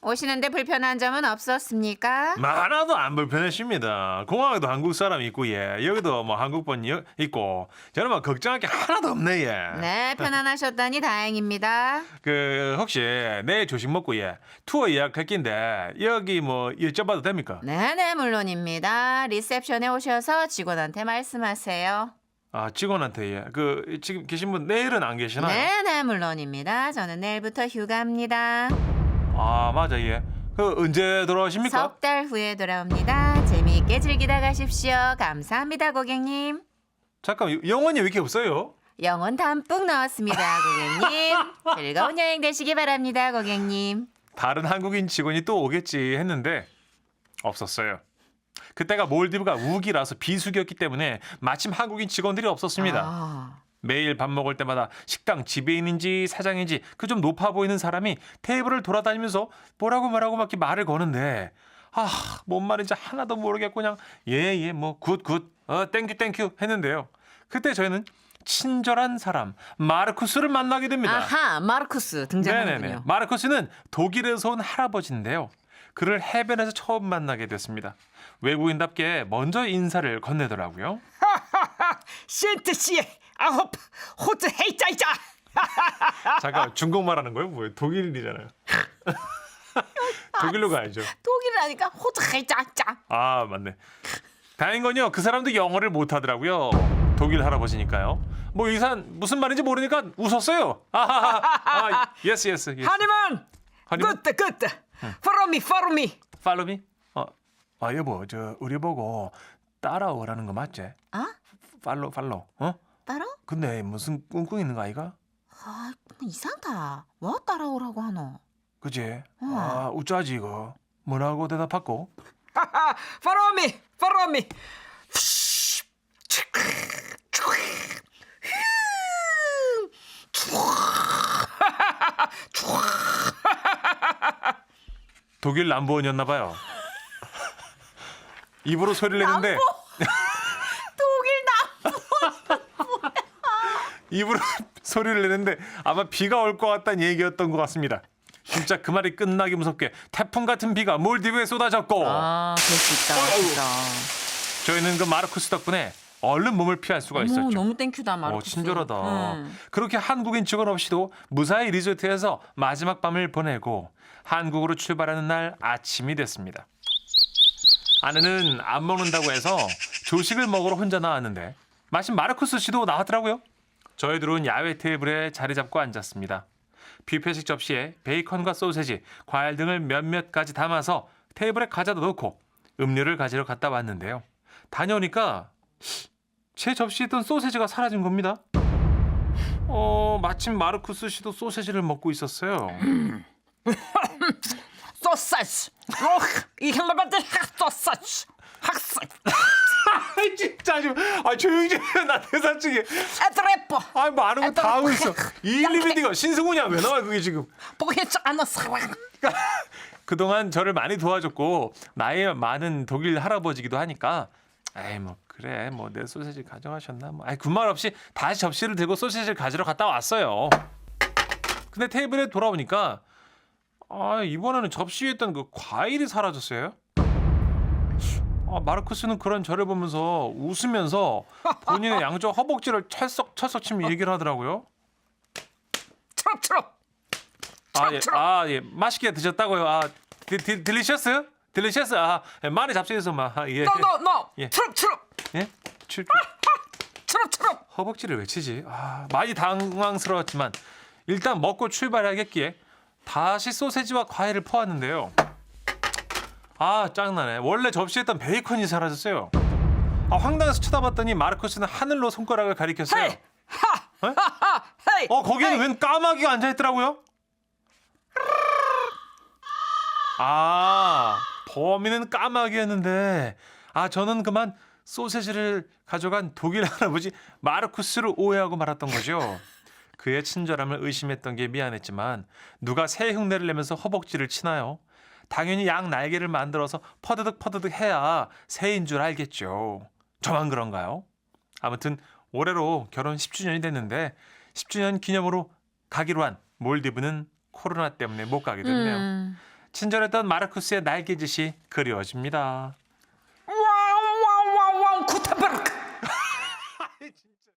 Speaker 2: 오시는데 불편한 점은 없었습니까?
Speaker 1: 하나도 안 불편했습니다. 공항에도 한국 사람이 있고 여기도 뭐 한국분 있고 저는 뭐 걱정할 게 하나도 없네.
Speaker 2: 네, 편안하셨다니 다행입니다.
Speaker 1: 그 혹시 내일 조식 먹고 투어 예약할 낀데 여기 뭐 여쭤봐도 됩니까?
Speaker 2: 네네, 물론입니다. 리셉션에 오셔서 직원한테 말씀하세요.
Speaker 1: 직원한테 그 지금 계신 분 내일은 안 계시나요?
Speaker 2: 네네, 물론입니다. 저는 내일부터 휴가입니다.
Speaker 1: 맞아 그 언제 돌아오십니까?
Speaker 2: 석 달 후에 돌아옵니다. 재미있게 즐기다 가십시오. 감사합니다, 고객님.
Speaker 1: 잠깐 영원히 왜 이렇게 없어요?
Speaker 2: 영혼 담뿍 넣었습니다, 고객님. 즐거운 여행 되시기 바랍니다, 고객님.
Speaker 1: 다른 한국인 직원이 또 오겠지 했는데 없었어요. 그때가 몰디브가 우기라서 비수기였기 때문에 마침 한국인 직원들이 없었습니다. 매일 밥 먹을 때마다 식당 지배인인지 사장인지 그 좀 높아 보이는 사람이 테이블을 돌아다니면서 뭐라고 막 이렇게 말을 거는데 뭔 말인지 하나도 모르겠고 그냥 뭐 굿 땡큐 했는데요. 그때 저희는 친절한 사람 마르쿠스를 만나게 됩니다.
Speaker 2: 마르쿠스 등장하는군요.
Speaker 1: 마르쿠스는 독일에서 온 할아버지인데요. 그를 해변에서 처음 만나게 됐습니다. 외국인답게 먼저 인사를 건네더라고요.
Speaker 5: 신트씨 아홉 호트 헤이짜이짜.
Speaker 1: 잠깐 중국말 하는 거예요? 뭐예요? 독일인이잖아요. 독일로 가야죠.
Speaker 2: 독일이라니까 호트 헤이짜이짜.
Speaker 1: 맞네. 다행인 건요. 그 사람도 영어를 못하더라고요. 독일 할아버지니까요. 뭐 이 사람 무슨 말인지 모르니까 웃었어요. 예스.
Speaker 5: 하니문 굿 follow me.
Speaker 1: Follow me? 여보, 우리 보고 따라오라는 거 맞지? 팔로.
Speaker 2: 따라?
Speaker 1: 근데 무슨 꿍꿍 있는 거 아이가?
Speaker 2: 이상하다. 뭐 따라오라고 하노?
Speaker 1: 그지? 우짜지 이거. 뭐라고 대답하고?
Speaker 5: follow me.
Speaker 1: 독일 남보원이었나 봐요. 입으로 소리를 내는데
Speaker 2: 독일
Speaker 1: 입으로 소리를 내는데 아마 비가 올 것 같다는 얘기였던 것 같습니다. 진짜 그 말이 끝나기 무섭게 태풍 같은 비가 몰디브에 쏟아졌고
Speaker 2: 그럴 수 있다. 진짜.
Speaker 1: 저희는 그 마르쿠스 덕분에 얼른 몸을 피할 수가 있었죠.
Speaker 2: 너무 땡큐다 마르쿠스.
Speaker 1: 친절하다. 그렇게 한국인 직원 없이도 무사히 리조트에서 마지막 밤을 보내고 한국으로 출발하는 날 아침이 됐습니다. 아내는 안 먹는다고 해서 조식을 먹으러 혼자 나왔는데 마침 마르쿠스 씨도 나왔더라고요. 저희들은 야외 테이블에 자리 잡고 앉았습니다. 뷔페식 접시에 베이컨과 소세지, 과일 등을 몇몇 가지 담아서 테이블에 과자도 넣고 음료를 가지러 갔다 왔는데요. 다녀오니까 제 접시에 있던 소세지가 사라진 겁니다. 마침 마르쿠스 씨도 소세지를 먹고 있었어요.
Speaker 5: 소세지. 이 헬라바드 소세지. 학생.
Speaker 1: 진짜 좀 조용히 좀 해. 나 대사 중에
Speaker 5: 에드레퍼.
Speaker 1: 뭐 아는 거 다 하고 있어. 이일리비디가 신승훈이야. 왜 나와 그게 지금.
Speaker 5: 보이지 않는 사랑.
Speaker 1: 그동안 저를 많이 도와줬고 나이 많은 독일 할아버지기도 하니까 뭐 그래 뭐 내 소세지 가져가셨나 뭐 그 말 없이 다시 접시를 들고 소세지를 가지러 갔다 왔어요. 근데 테이블에 돌아오니까 이번에는 접시 위에 있던 그 과일이 사라졌어요. 마르쿠스는 그런 저를 보면서 웃으면서 본인의 양쪽 허벅지를 철썩 치며 얘기를 하더라고요.
Speaker 5: 트럭.
Speaker 1: 예, 맛있게 드셨다고요. 딜리셔스? 많이 잡수해서 예.
Speaker 5: 노.
Speaker 1: 예.
Speaker 5: 트럭.
Speaker 1: 예?
Speaker 5: 트럭.
Speaker 1: 허벅지를 외치지. 많이 당황스러웠지만 일단 먹고 출발하겠기에 다시 소세지와 과일을 퍼왔는데요. 짱나네. 원래 접시에 있던 베이컨이 사라졌어요. 황당해서 쳐다봤더니 마르쿠스는 하늘로 손가락을 가리켰어요.
Speaker 5: 헤이. 헤이.
Speaker 1: 거기에는 웬 까마귀가 앉아있더라고요. 범인은 까마귀였는데 저는 그만 소세지를 가져간 독일 할아버지 마르쿠스를 오해하고 말았던 거죠. 그의 친절함을 의심했던 게 미안했지만 누가 새 흉내를 내면서 허벅지를 치나요? 당연히 양 날개를 만들어서 퍼드득 해야 새인 줄 알겠죠. 저만 그런가요? 아무튼 올해로 결혼 10주년이 됐는데 10주년 기념으로 가기로 한 몰디브는 코로나 때문에 못 가게 됐네요. 친절했던 마르쿠스의 날개짓이 그리워집니다.